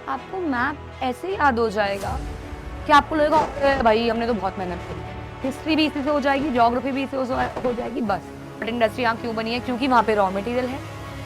आपको मैप ऐसे याद हो जाएगा कि आपको लगेगा "अरे भाई हमने तो बहुत मेहनत करी। हिस्ट्री भी इसी से हो जाएगी, ज्योग्राफी भी इसी से हो जाएगी बस। बट इंडस्ट्री यहाँ क्यों बनी है? क्योंकि वहाँ पे रॉ मटेरियल है,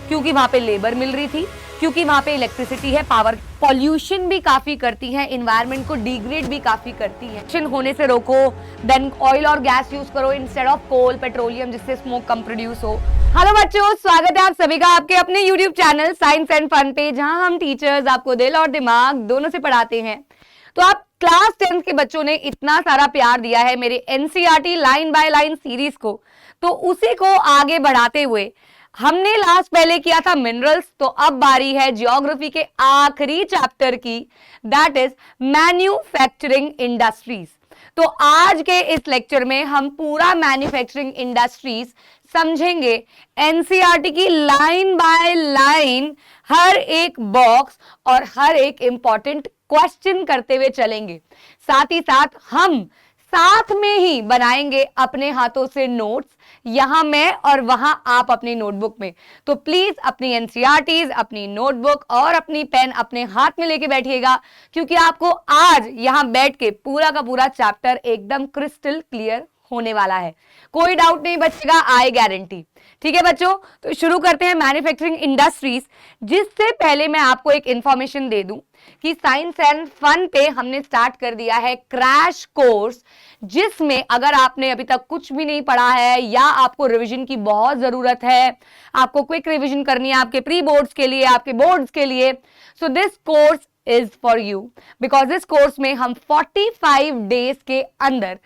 क्योंकि वहाँ पे लेबर मिल रही थी, क्योंकि वहाँ पे इलेक्ट्रिसिटी है, पावर। पॉल्यूशन भी काफी करती है, इन्वायरमेंट को डिग्रेड भी काफी करती है। पॉल्यूशन होने से रोको, देन ऑयल और गैस यूज करो इंस्टेड ऑफ कोल, पेट्रोलियम, जिससे स्मोक कम प्रोड्यूस हो। हेलो बच्चों, स्वागत है आप सभी का आपके अपने YouTube channel science and fun पे, जहां हम टीचर्स आपको दिल और दिमाग दोनों से पढ़ाते हैं। तो आप क्लास 10 के बच्चों ने इतना सारा प्यार दिया है मेरे NCERT line by line series को, तो उसी को आगे बढ़ाते हुए हमने लास्ट पहले किया था मिनरल्स, तो अब बारी है ज्योग्राफी के आखिरी चैप्टर की, दैट इज मैन्युफैक्चरिंग इंडस्ट्रीज। तो आज के इस लेक्चर में हम पूरा मैन्युफैक्चरिंग इंडस्ट्रीज समझेंगे, एनसीईआरटी की लाइन बाय लाइन हर एक बॉक्स और हर एक इंपॉर्टेंट क्वेश्चन करते हुए चलेंगे। साथ ही साथ हम साथ में ही बनाएंगे अपने हाथों से नोट्स, यहां मैं और वहां आप अपनी नोटबुक में। तो प्लीज अपनी एनसीईआरटीज, अपनी नोटबुक और अपनी पेन अपने हाथ में लेके बैठिएगा, क्योंकि आपको आज यहां बैठ के पूरा का पूरा चैप्टर एकदम क्रिस्टल क्लियर होने वाला है। कोई डाउट नहीं बचेगा, आई गारंटी। ठीक है बच्चों, तो शुरू करते हैं मैन्युफैक्चरिंग इंडस्ट्रीज। जिससे पहले मैं आपको एक इंफॉर्मेशन दे दूं कि साइंस एंड फन पे हमने स्टार्ट कर दिया है क्रैश कोर्स, जिसमें अगर आपने अभी तक कुछ भी नहीं पढ़ा है या आपको रिवीजन की बहुत जरूरत है, आपको क्विक रिवीजन करनी है आपके प्री बोर्ड्स के लिए, आपके बोर्ड्स के लिए, so this course is for you. Because इस कोर्स में हम 45 डेज के अंदर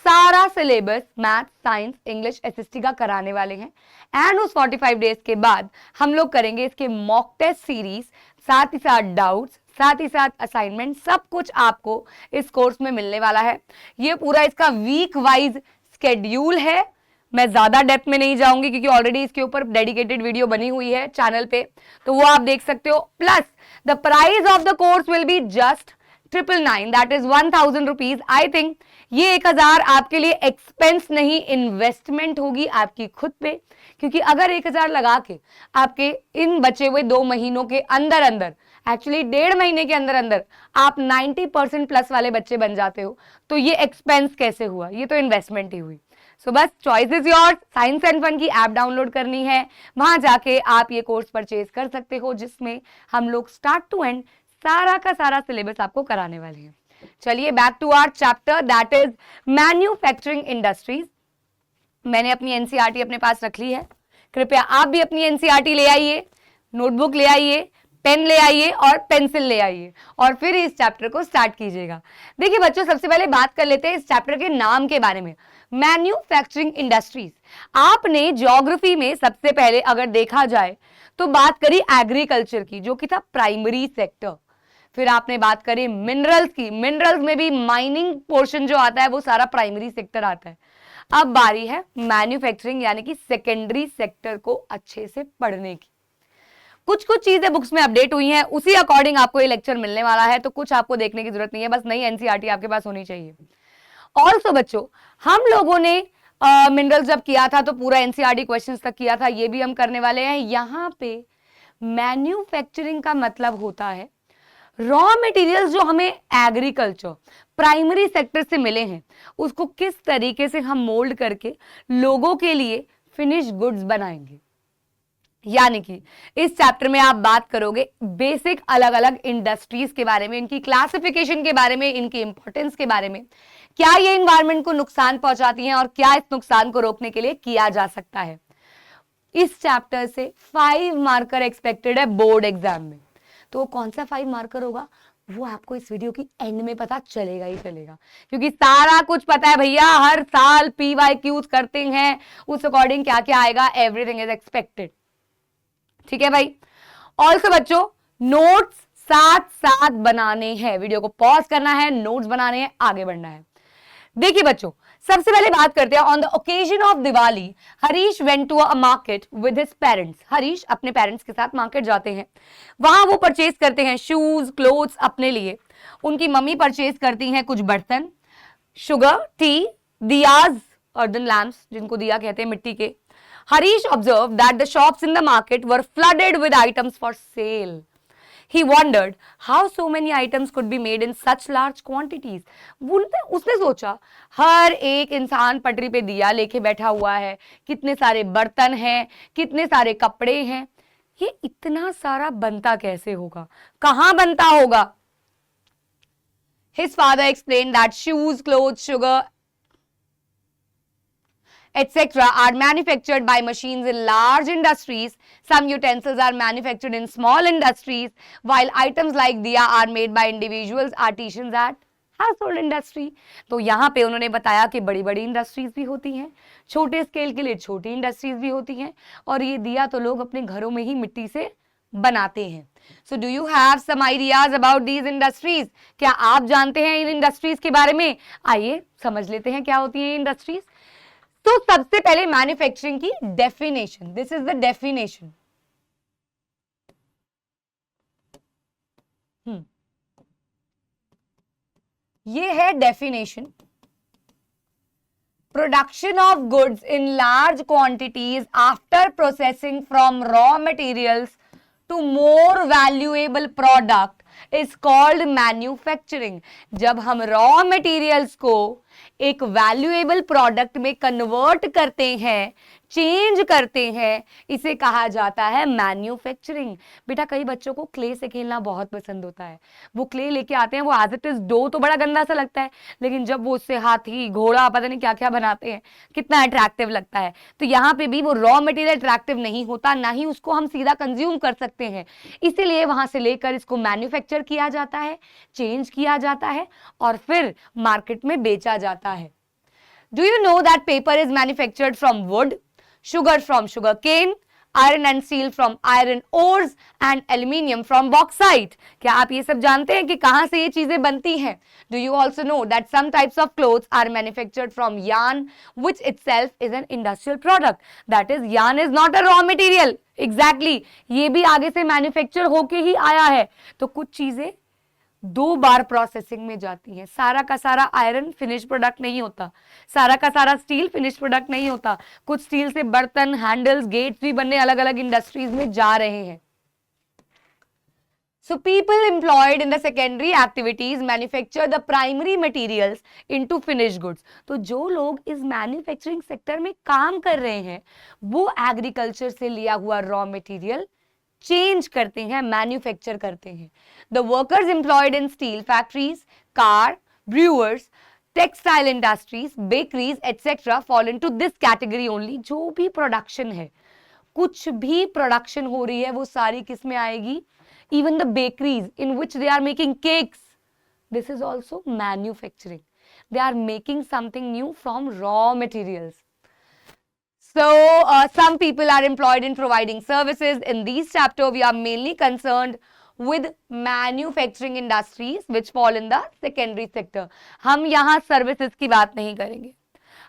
सारा syllabus math, science, English, SST का कराने वाले हैं। एंड उस 45 डेज के बाद हम लोग करेंगे इसके मॉक टेस्ट सीरीज, साथ ही साथ डाउट्स, साथ ही साथ असाइनमेंट, सब कुछ आपको इस कोर्स में मिलने वाला है। ये पूरा इसका वीक वाइज स्केड्यूल है। मैं ज्यादा डेप्थ में नहीं जाऊंगी क्योंकि ऑलरेडी इसके ऊपर डेडिकेटेड वीडियो बनी हुई है चैनल पे, तो वो आप देख सकते हो। Plus the price of the course will be just 999, that is 1000 rupees. I think ये 1000 आपके लिए एक्सपेंस नहीं, इन्वेस्टमेंट होगी आपकी खुद पे, क्योंकि अगर 1000 लगा के आपके इन बचे हुए 2 महीनों के अंदर अंदर, एक्चुअली 1.5 महीने के अंदर अंदर आप 90% प्लस वाले बच्चे बन जाते हो, तो ये एक्सपेंस कैसे हुआ? ये तो इन्वेस्टमेंट ही हुई। सो बस choice is yours. Science and fun की ऐप डाउनलोड करनी है, वहां जाके आप ये कोर्स परचेज कर सकते हो, जिसमें हम लोग स्टार्ट टू एंड सारा का सारा सिलेबस आपको कराने वाले हैं। चलिए back to our chapter, that is manufacturing industries. मैंने अपनी एनसीईआरटी अपने पास रख ली है, कृपया आप भी अपनी एनसीईआरटी ले आइए, नोटबुक ले आइए, पेन ले आइए और पेंसिल ले आइए, और फिर इस चैप्टर को स्टार्ट कीजिएगा। देखिए बच्चों, सबसे पहले बात कर लेते हैं इस चैप्टर के नाम के बारे में, मैन्युफैक्चरिंग इंडस्ट्रीज। आपने ज्योग्राफी में सबसे पहले अगर देखा जाए तो बात करी एग्रीकल्चर की, जो कि था प्राइमरी सेक्टर। फिर आपने बात करी मिनरल्स की, मिनरल्स में भी माइनिंग पोर्शन जो आता है वो सारा प्राइमरी सेक्टर आता है। अब बारी है मैन्युफैक्चरिंग यानी कि सेकेंडरी सेक्टर को अच्छे से पढ़ने की। कुछ कुछ चीजें बुक्स में अपडेट हुई हैं, उसी अकॉर्डिंग आपको ये लेक्चर मिलने वाला है, तो कुछ आपको देखने की जरूरत नहीं है, बस नई एनसीईआरटी आपके पास होनी चाहिए। ऑल्सो बच्चों, हम लोगों ने मिनरल्स जब किया था तो पूरा एनसीईआरटी क्वेश्चंस तक किया था, ये भी हम करने वाले हैं। यहाँ पे मैन्युफैक्चरिंग का मतलब होता है रॉ मटेरियल्स जो हमें एग्रीकल्चर प्राइमरी सेक्टर से मिले हैं, उसको किस तरीके से हम मोल्ड करके लोगों के लिए फिनिश गुड्स बनाएंगे। यानी कि इस चैप्टर में आप बात करोगे बेसिक अलग अलग इंडस्ट्रीज के बारे में, इनकी क्लासिफिकेशन के बारे में, इनकी इंपॉर्टेंस के बारे में, क्या ये एनवायरनमेंट को नुकसान पहुंचाती हैं और क्या इस नुकसान को रोकने के लिए किया जा सकता है। इस चैप्टर से 5 मार्कर एक्सपेक्टेड है बोर्ड एग्जाम में। तो कौन सा 5 मार्कर होगा वो आपको इस वीडियो की एंड में पता चलेगा ही चलेगा, क्योंकि सारा कुछ पता है भैया, हर साल PYQs करते हैं, उस अकॉर्डिंग क्या क्या आएगा, एवरीथिंग इज एक्सपेक्टेड। ठीक है भाई। ऑल्सो बच्चों, नोट्स साथ साथ बनाने हैं, वीडियो को पॉज करना है, नोट्स बनाने हैं, आगे बढ़ना है। देखिए बच्चों, सबसे पहले बात करते हैं on the occasion of Diwali Harish went to a market with his parents. Harish अपने पेरेंट्स के साथ मार्केट जाते हैं, वहां वो परचेज करते हैं शूज, क्लोथ्स अपने लिए। उनकी मम्मी परचेज करती हैं कुछ बर्तन, sugar, T, Diya's, earthen lamps जिनको दिया कहते हैं मिट्टी के। Harish observed that the shops in the market were flooded with items for sale. He wondered how so many items could be made in such large quantities. उसने सोचा हर एक इंसान पटरी पे दिया लेके बैठा हुआ है, कितने सारे बर्तन हैं, कितने सारे कपड़े हैं, ये इतना सारा बनता कैसे होगा, कहां बनता होगा? His father explained that shoes, clothes, sugar, etc. are manufactured by machines in large industries. Some utensils are manufactured in small industries, while items like diya are made by individuals, artisans at household industry. तो यहाँ पे उन्होंने बताया कि बड़ी बड़ी industries भी होती हैं, छोटे स्केल के लिए छोटी इंडस्ट्रीज भी होती हैं, और ये दिया तो लोग अपने घरों में ही मिट्टी से बनाते हैं. So do you have some ideas about these industries? क्या आप जानते हैं इन इंडस्ट्रीज के बारे में? आइए समझ लेते हैं क्या होती हैं इंडस्ट्रीज. तो सबसे पहले मैन्युफैक्चरिंग की definition. This is the definition. ये है definition. Production of goods in large quantities after processing from raw materials to more valuable product is called manufacturing. जब हम रॉ मटेरियल्स को एक वैल्यूएबल प्रोडक्ट में कन्वर्ट करते हैं, चेंज करते हैं, इसे कहा जाता है मैन्युफैक्चरिंग. बेटा कई बच्चों को क्ले से खेलना बहुत पसंद होता है. वो क्ले लेके आते हैं, वो एज इट इज डो तो बड़ा गंदा सा लगता है, लेकिन जब वो उससे हाथी, घोड़ा, पता नहीं क्या क्या बनाते हैं, कितना अट्रैक्टिव लगता है. तो यहाँ पे भी वो रॉ मटेरियल अट्रैक्टिव नहीं होता, ना ही उसको हम सीधा कंज्यूम कर सकते हैं. इसीलिए वहां से लेकर इसको मैन्युफैक्चर किया जाता है, चेंज किया जाता है, और फिर मार्केट में बेचा जाता है. Do you know that paper is manufactured from wood, sugar from sugar cane, iron and steel from iron ores and aluminium from bauxite? क्या आप ये सब जानते हैं कि कहां से ये चीजें बनती हैं? Do you also know that some types of clothes are manufactured from yarn, which itself is an industrial product? That is, yarn is not a raw material. Exactly. ये भी आगे से मैन्युफैक्चर होके ही आया है. तो कुछ चीजें 2 बार प्रोसेसिंग में जाती हैं. सारा का सारा आयरन फिनिश प्रोडक्ट नहीं होता, सारा का सारा स्टील फिनिश प्रोडक्ट नहीं होता. कुछ स्टील से बर्तन, हैंडल्स, गेट्स भी बनने अलग अलग इंडस्ट्रीज में जा रहे हैं. So people employed in the secondary activities manufacture the primary materials into finished goods. तो जो लोग इस मैन्युफैक्चरिंग सेक्टर में काम कर रहे हैं, वो एग्रीकल्चर से लिया हुआ रॉ मटेरियल चेंज करते हैं, मैन्युफैक्चर करते हैं. The workers employed in steel factories, car, brewers, textile industries, bakeries etcetera fall into this category only. जो भी प्रोडक्शन है, कुछ भी प्रोडक्शन हो रही है, वो सारी किस में आएगी? Even the bakeries in which they are making cakes, this is also manufacturing. They are making something new from raw materials. So, some people are employed in providing services. In this chapter, we are mainly concerned with manufacturing industries which fall in the secondary sector. हम यहाँ services की बात नहीं करेंगे,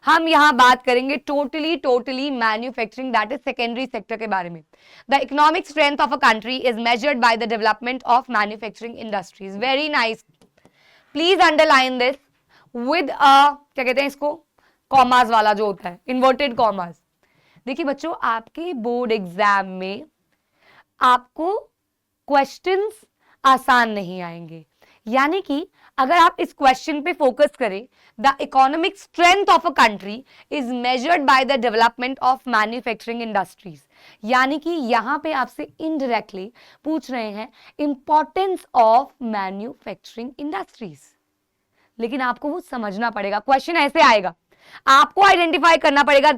हम यहाँ बात करेंगे totally manufacturing, that is secondary sector के बारे में. The economic strength of a country is measured by the development of manufacturing industries. Very nice. Please underline this with a, क्या कहते हैं इसको, कॉमास वाला जो होता है, inverted commas. देखिए बच्चों, आपके बोर्ड एग्जाम में आपको क्वेश्चंस आसान नहीं आएंगे. यानी कि अगर आप इस क्वेश्चन पे फोकस करें, the economic strength of a country is measured by the development of manufacturing industries. यानी कि यहां पे आपसे इनडायरेक्टली पूछ रहे हैं इंपॉर्टेंस ऑफ मैन्युफैक्चरिंग इंडस्ट्रीज. लेकिन आपको वो समझना पड़ेगा. क्वेश्चन ऐसे आएगा, आपको आइडेंटिफाई करना पड़ेगा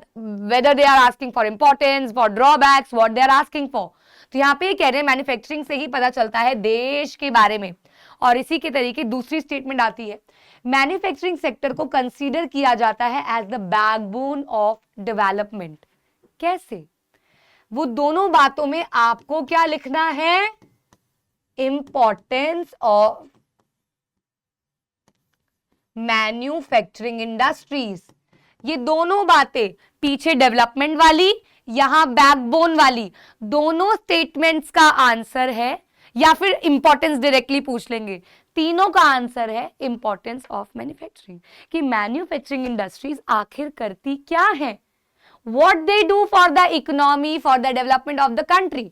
whether they are asking for importance, for drawbacks, what they are asking for. तो यहाँ पे कह रहे हैं मैन्युफैक्चरिंग से ही पता चलता है देश के बारे में. और इसी के तरीके दूसरी स्टेटमेंट आती है, मैन्युफैक्चरिंग सेक्टर को कंसीडर किया जाता है as the backbone of development. कैसे? वो दोनों बातों में आपको क्या लिखना है? Importance of manufacturing industries. ये दोनों बातें, पीछे डेवलपमेंट वाली, यहां बैकबोन वाली, दोनों स्टेटमेंट्स का आंसर है, या फिर इंपॉर्टेंस डायरेक्टली पूछ लेंगे. तीनों का आंसर है इंपॉर्टेंस ऑफ मैन्युफैक्चरिंग. कि मैन्युफैक्चरिंग इंडस्ट्रीज आखिर करती क्या है, what they do for the economy, for the development of the country.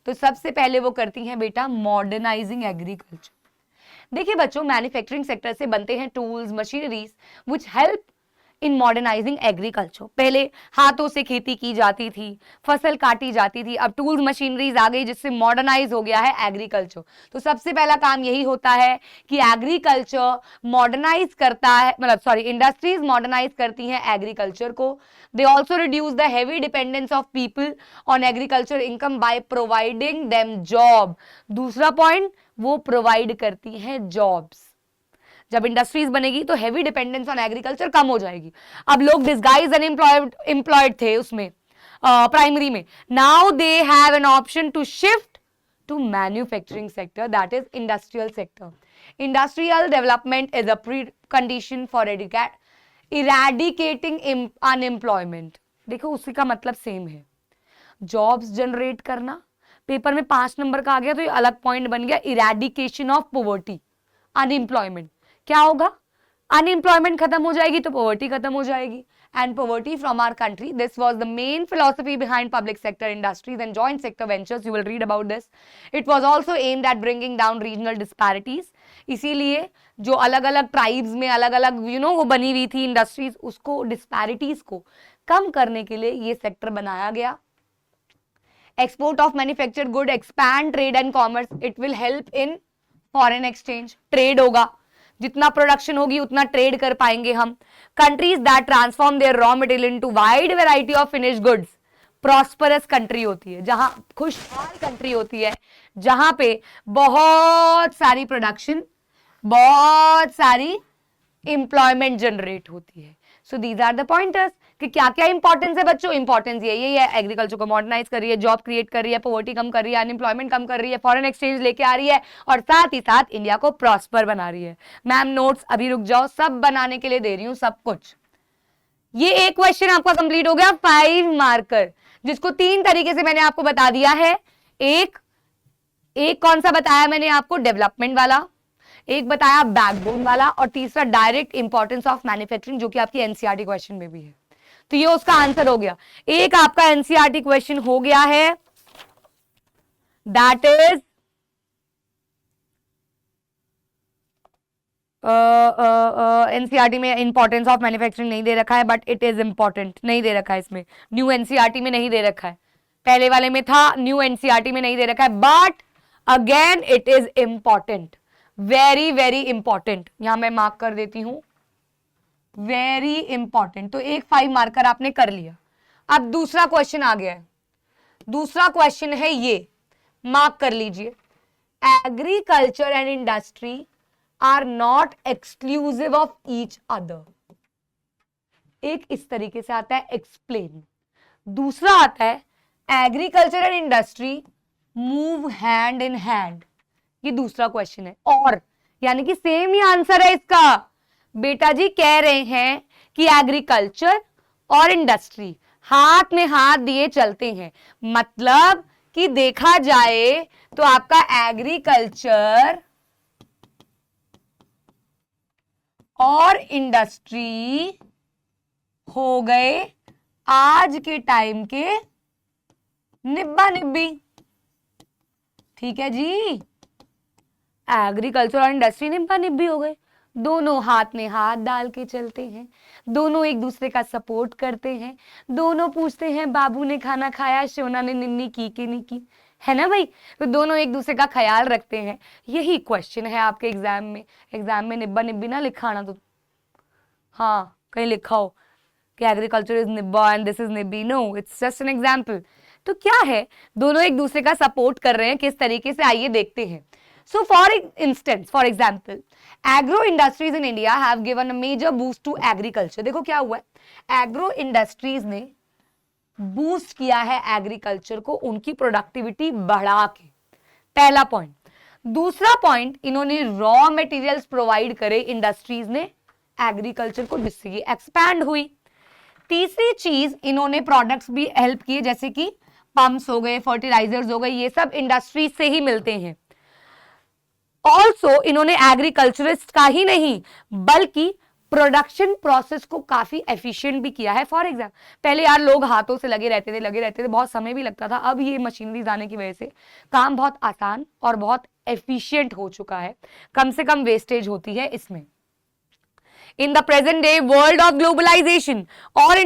तो सबसे पहले वो करती हैं बेटा मॉडर्नाइजिंग एग्रीकल्चर। देखिए बच्चों, मैन्युफैक्चरिंग सेक्टर से बनते हैं tools, machineries which help in modernising agriculture. पहले हाथों से खेती की जाती थी, फसल काटी जाती थी, अब टूल्स मशीनरीज आ गई जिससे मॉडर्नाइज हो गया है एग्रीकल्चर। तो सबसे पहला काम यही होता है कि एग्रीकल्चर मॉडर्नाइज करता है, मतलब सॉरी, इंडस्ट्रीज मॉडर्नाइज करती हैं एग्रीकल्चर को। They also reduce the heavy dependence of people on agriculture income by providing them job. दूसरा पॉइंट, वो प्रोवाइड करती हैं जॉब्स। जब इंडस्ट्रीज बनेगी तो हैवी डिपेंडेंस ऑन एग्रीकल्चर कम हो जाएगी। अब लोग डिस्गाइज अनएम्प्लॉयड थे उसमें प्राइमरी में, now they have an option to shift to manufacturing sector, that is industrial sector. Industrial development is a precondition for eradicating unemployment. देखो उसी का मतलब सेम है, जॉब्स जनरेट करना। पेपर में 5 नंबर का आ गया तो ये अलग पॉइंट बन गया, इरेडिकेशन ऑफ पॉवर्टी, अनएम्प्लॉयमेंट। क्या होगा, अनएम्प्लॉयमेंट खत्म हो जाएगी तो पॉवर्टी खत्म हो जाएगी, and poverty from our country. This was the main philosophy behind public sector industries and joint sector ventures. You will read about this. It was also aimed at bringing down regional disparities. इसीलिए जो अलग अलग tribes में अलग अलग वो बनी हुई थी इंडस्ट्रीज, उसको डिस्पैरिटीज को कम करने के लिए ये सेक्टर बनाया गया। Export of manufactured good expand trade and commerce. It will help in foreign exchange, trade होगा, जितना प्रोडक्शन होगी उतना ट्रेड कर पाएंगे हम। Countries that transform their raw material into wide variety of finished goods, prosperous country होती है, जहां खुशहाल कंट्री होती है, जहां पे बहुत सारी प्रोडक्शन, बहुत सारी एम्प्लॉयमेंट जनरेट होती है। So these are the pointers कि क्या क्या इंपॉर्टेंस है बच्चों। इंपॉर्टेंस यही है, एग्रीकल्चर को मॉडर्नाइज कर रही है, जॉब क्रिएट कर रही है, पॉवर्टी कम कर रही है, अनएम्प्लॉयमेंट कम कर रही है, फॉरेन एक्सचेंज लेके आ रही है, और साथ ही साथ इंडिया को प्रॉस्पर बना रही है। मैम नोट्स अभी रुक जाओ, सब बनाने के लिए दे रही हूं सब कुछ। ये एक क्वेश्चन आपका कंप्लीट हो गया 5 मार्कर, जिसको 3 तरीके से मैंने आपको बता दिया है। एक कौन सा बताया मैंने आपको, डेवलपमेंट वाला, एक बताया बैकबोन वाला, और तीसरा डायरेक्ट इंपॉर्टेंस ऑफ मैन्युफैक्चरिंग, जो कि आपकी एनसीईआरटी क्वेश्चन में भी है। तो ये उसका आंसर हो गया। एक आपका एनसीईआरटी क्वेश्चन हो गया है, दैट इज एनसीईआरटी में इंपॉर्टेंस ऑफ मैन्युफैक्चरिंग नहीं दे रखा है, बट इट इज इंपॉर्टेंट, नहीं दे रखा है इसमें, न्यू एनसीईआरटी में नहीं दे रखा है, पहले वाले में था, न्यू एनसीईआरटी में नहीं दे रखा है, but again it is important, very very important. यहां मैं मार्क कर देती हूं, वेरी इंपॉर्टेंट। तो एक 5 मार्कर आपने कर लिया। अब दूसरा क्वेश्चन आ गया है, दूसरा क्वेश्चन है ये, मार्क कर लीजिए। Agriculture and industry are not exclusive of each other. एक इस तरीके से आता है एक्सप्लेन, दूसरा आता है agriculture and industry move hand in hand. ये दूसरा क्वेश्चन है, और यानी कि सेम ही आंसर है इसका। बेटा जी कह रहे हैं कि एग्रीकल्चर और इंडस्ट्री हाथ में हाथ दिए चलते हैं, मतलब कि देखा जाए तो आपका एग्रीकल्चर और इंडस्ट्री हो गए आज के टाइम के निब्बा निब्बी। ठीक है जी, एग्रीकल्चर और इंडस्ट्री निब्बा निब्बी हो गए, दोनों हाथ में हाथ डाल के चलते हैं, दोनों एक दूसरे का सपोर्ट करते हैं, दोनों पूछते हैं बाबू ने खाना खाया, सोना ने निन्नी की कि नहीं की, है ना भाई। तो दोनों एक दूसरे का ख्याल रखते हैं। यही क्वेश्चन है आपके एग्जाम में निब्बा निब्बी ना लिखा ना, तो हाँ कहीं लिखा हो कि एग्रीकल्चर इज निब्बा एंड दिस इज निब्बी, no, it's just an example. तो क्या है, दोनों एक दूसरे का सपोर्ट कर रहे हैं, किस तरीके से, आइए देखते हैं। So for example, agro industries in India have given a major boost to agriculture. देखो क्या हुआ है, एग्रो इंडस्ट्रीज ने बूस्ट किया है एग्रीकल्चर को, उनकी प्रोडक्टिविटी बढ़ा के, पहला पॉइंट। दूसरा पॉइंट, इन्होंने रॉ मटेरियल्स प्रोवाइड करे इंडस्ट्रीज ने एग्रीकल्चर को, जिससे ये एक्सपैंड हुई। तीसरी चीज, इन्होंने प्रोडक्ट्स भी हेल्प किए, जैसे कि पंप्स हो गए, फर्टिलाइजर्स हो गए, ये सब इंडस्ट्रीज से ही मिलते हैं। ऑल्सो इन्होंने एग्रीकल्चरिस्ट का ही नहीं बल्कि प्रोडक्शन प्रोसेस को काफी एफिशिएंट भी किया है। फॉर एग्जाम्पल, पहले यार लोग हाथों से लगे रहते थे, बहुत समय भी लगता था। अब ये मशीनरीज आने की वजह से काम बहुत आसान और बहुत एफिशिएंट हो चुका है, कम से कम वेस्टेज होती है इसमें। In the present day world of globalization, our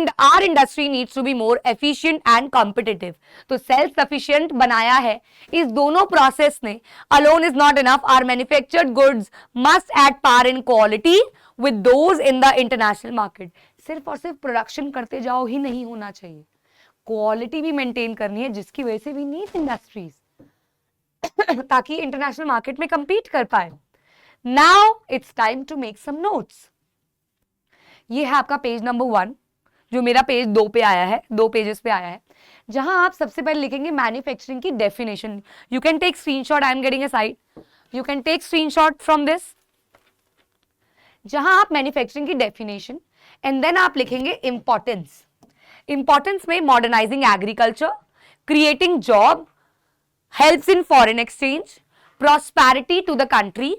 industry needs to be more efficient and competitive. तो self sufficient बनाया है इस दोनों process ने। Alone is not enough. Our manufactured goods must at par in quality with those in the international market. सिर्फ और सिर्फ production करते जाओ ही नहीं होना चाहिए, क्वालिटी भी मेंटेन करनी है, जिसकी वजह से वी नीड इंडस्ट्रीज ताकि इंटरनेशनल मार्केट में compete कर पाए। Now it's time to make some notes. ये है आपका पेज नंबर 1, जो मेरा पेज 2 पे आया है, 2 पेजेस पे आया है, जहां आप सबसे पहले लिखेंगे मैन्युफैक्चरिंग की definition. You can take screenshot, I am getting a side, you can take screenshot from this, जहां आप मैन्युफैक्चरिंग की डेफिनेशन एंड देन आप लिखेंगे इंपॉर्टेंस। इंपॉर्टेंस में modernising agriculture, creating job, helps in foreign exchange, prosperity to the country,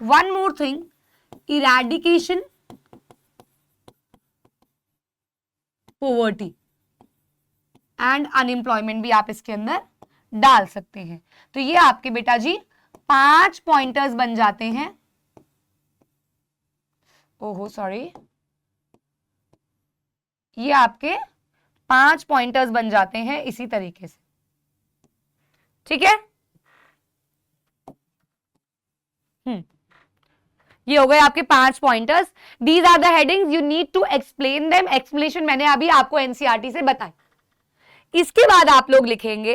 one more thing, eradication poverty and unemployment भी आप इसके अंदर डाल सकते हैं। तो ये आपके बेटा जी 5 पॉइंटर्स बन जाते हैं। ओहो सॉरी, ये आपके 5 पॉइंटर्स बन जाते हैं इसी तरीके से, ठीक है। ये हो गए आपके 5 pointers. These are the headings, you need to explain them. Explanation मैंने अभी आपको एनसीईआरटी से बताई। इसके बाद आप लोग लिखेंगे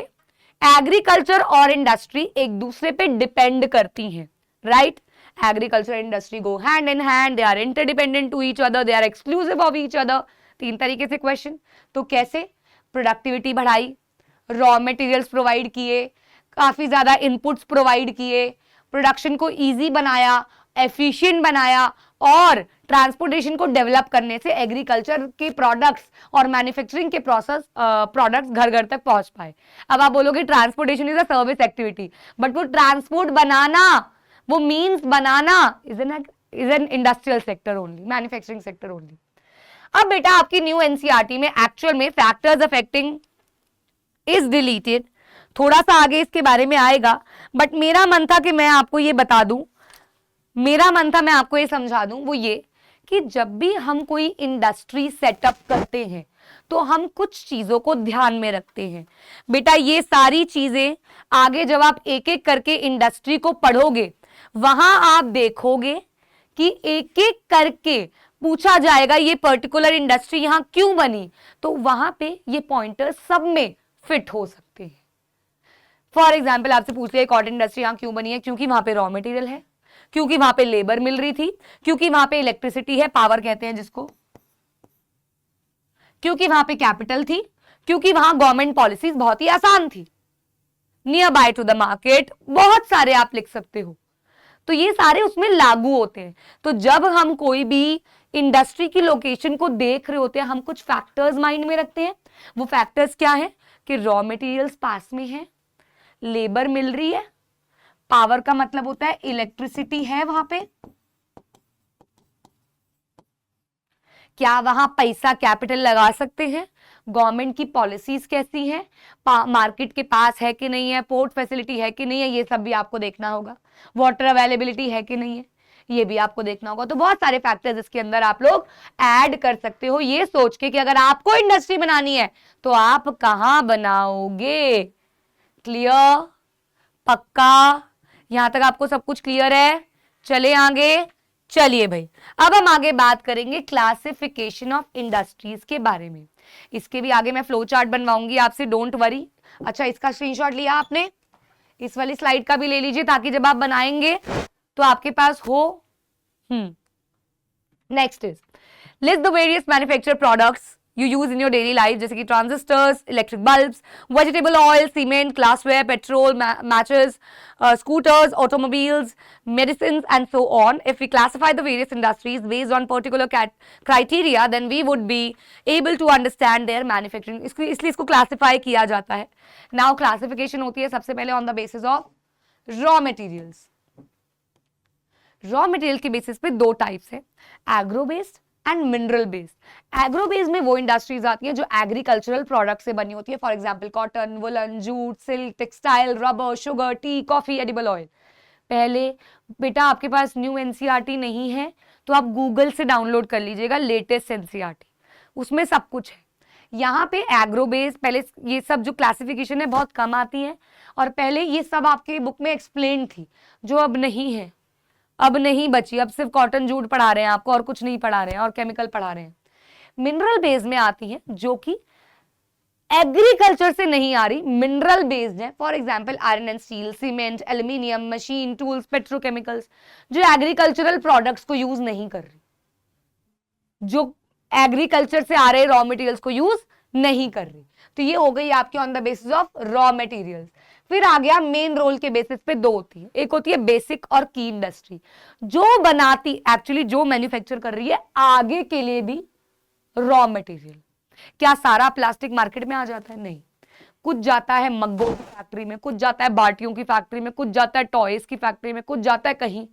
एग्रीकल्चर और इंडस्ट्री एक दूसरे पे डिपेंड करती हैं, right. Agriculture industry go hand in hand, they are interdependent to each other, they are exclusive of each other. 3 तरीके से क्वेश्चन। तो कैसे? प्रोडक्टिविटी बढ़ाई, रॉ मटेरियल्स प्रोवाइड किए, काफी ज्यादा इनपुट्स प्रोवाइड किए, प्रोडक्शन को इजी बनाया, एफिशिएंट बनाया, और ट्रांसपोर्टेशन को डेवलप करने से एग्रीकल्चर के प्रोडक्ट्स और मैन्युफैक्चरिंग के प्रोडक्ट्स घर घर तक पहुंच पाए। अब आप बोलोगे transportation is a service activity, but वो ट्रांसपोर्ट बनाना, वो means banana is an industrial sector only, manufacturing sector only. अब बेटा आपकी न्यू एनसीईआरटी में एक्चुअल में फैक्टर्स अफेक्टिंग इज डिलीटेड, थोड़ा सा आगे इसके बारे में आएगा, बट मेरा मन था कि मैं आपको ये बता दूं, मेरा मन था मैं आपको ये समझा दूं, वो ये कि जब भी हम कोई इंडस्ट्री सेटअप करते हैं तो हम कुछ चीजों को ध्यान में रखते हैं। बेटा ये सारी चीजें आगे जब आप एक एक करके इंडस्ट्री को पढ़ोगे, वहां आप देखोगे कि एक एक करके पूछा जाएगा ये पर्टिकुलर इंडस्ट्री यहां क्यों बनी, तो वहां पे ये पॉइंटर सब में फिट हो सकते हैं। फॉर एग्जाम्पल आपसे पूछ लिया कॉटन इंडस्ट्री यहां क्यों बनी है, क्योंकि वहां पे रॉ मटेरियल है, क्योंकि वहां पे लेबर मिल रही थी, क्योंकि वहां पे इलेक्ट्रिसिटी है, पावर कहते हैं जिसको, क्योंकि वहां पे कैपिटल थी, क्योंकि वहां गवर्नमेंट पॉलिसीज बहुत ही आसान थी, near by to the market, बहुत सारे आप लिख सकते हो। तो ये सारे उसमें लागू होते हैं। तो जब हम कोई भी इंडस्ट्री की लोकेशन को देख रहे होते हैं, हम कुछ फैक्टर्स माइंड में रखते हैं। वो फैक्टर्स क्या है कि रॉ मटेरियल्स पास में है, लेबर मिल रही है, पावर का मतलब होता है इलेक्ट्रिसिटी है वहां पे, क्या वहां पैसा कैपिटल लगा सकते हैं, गवर्नमेंट की पॉलिसीज कैसी हैं, मार्केट के पास है कि नहीं है, पोर्ट फैसिलिटी है कि नहीं है, ये सब भी आपको देखना होगा, वाटर अवेलेबिलिटी है कि नहीं है, ये भी आपको देखना होगा। तो बहुत सारे फैक्टर्स इसके अंदर आप लोग ऐड कर सकते हो, ये सोच के कि अगर आपको इंडस्ट्री बनानी है तो आप कहां बनाओगे। क्लियर? पक्का? यहां तक आपको सब कुछ क्लियर है? चले आगे। चलिए भाई, अब हम आगे बात करेंगे क्लासिफिकेशन ऑफ इंडस्ट्रीज के बारे में। इसके भी आगे मैं फ्लो चार्ट बनवाऊंगी आपसे, डोंट वरी। अच्छा, इसका स्क्रीनशॉट लिया आपने? इस वाली स्लाइड का भी ले लीजिए ताकि जब आप बनाएंगे तो आपके पास हो। Next is list the various manufacture products you use in your daily life, जैसे कि transistors, electric bulbs, vegetable oil, cement, glassware, petrol, matches, scooters, automobiles, medicines, and so on. If we classify the various industries based on particular criteria, then we would be able to understand their manufacturing. इसलिए इसको classify किया जाता है। Now classification होती है सबसे पहले on the basis of raw materials. Raw material के बेसिस पे दो टाइप्स है, agro based and mineral based. Agro based में वो इंडस्ट्रीज आती हैं जो एग्रीकल्चरल प्रोडक्ट से बनी होती है, for example cotton, woollen, jute, silk, textile, rubber, sugar, T, coffee, edible oil. पहले बेटा आपके पास न्यू एनसीईआरटी नहीं है तो आप गूगल से डाउनलोड कर लीजिएगा लेटेस्ट एनसीईआरटी, उसमें सब कुछ है। यहाँ पे एग्रो बेस, पहले ये सब जो क्लासिफिकेशन है बहुत कम आती है, और पहले ये सब आपके बुक में एक्सप्लेन थी, जो अब नहीं है, अब नहीं बची, अब सिर्फ कॉटन जूट पढ़ा रहे हैं आपको और कुछ नहीं पढ़ा रहे हैं, और केमिकल पढ़ा रहे हैं। मिनरल बेस में आती है जो कि एग्रीकल्चर से नहीं आ रही, मिनरल बेस्ड है, for example iron and steel, cement, aluminium, machine, tools, petrochemicals, जो एग्रीकल्चरल प्रोडक्ट्स को यूज नहीं कर रही, जो एग्रीकल्चर से आ रहे रॉ मटेरियल्स को यूज नहीं कर रही। तो ये हो गई आपकी on the basis of raw materials. फिर आ गया मेन रोल के बेसिस पे दो होती है, एक होती है बेसिक और की इंडस्ट्री, जो बनाती एक्चुअली जो मैन्युफैक्चर कर रही है आगे के लिए भी रॉ मटेरियल। क्या सारा प्लास्टिक मार्केट में आ जाता है? नहीं, कुछ जाता है मग्गों की फैक्ट्री में, कुछ जाता है बाल्टियों की फैक्ट्री में, कुछ जाता है टॉयज की फैक्ट्री में, कुछ जाता है कहीं।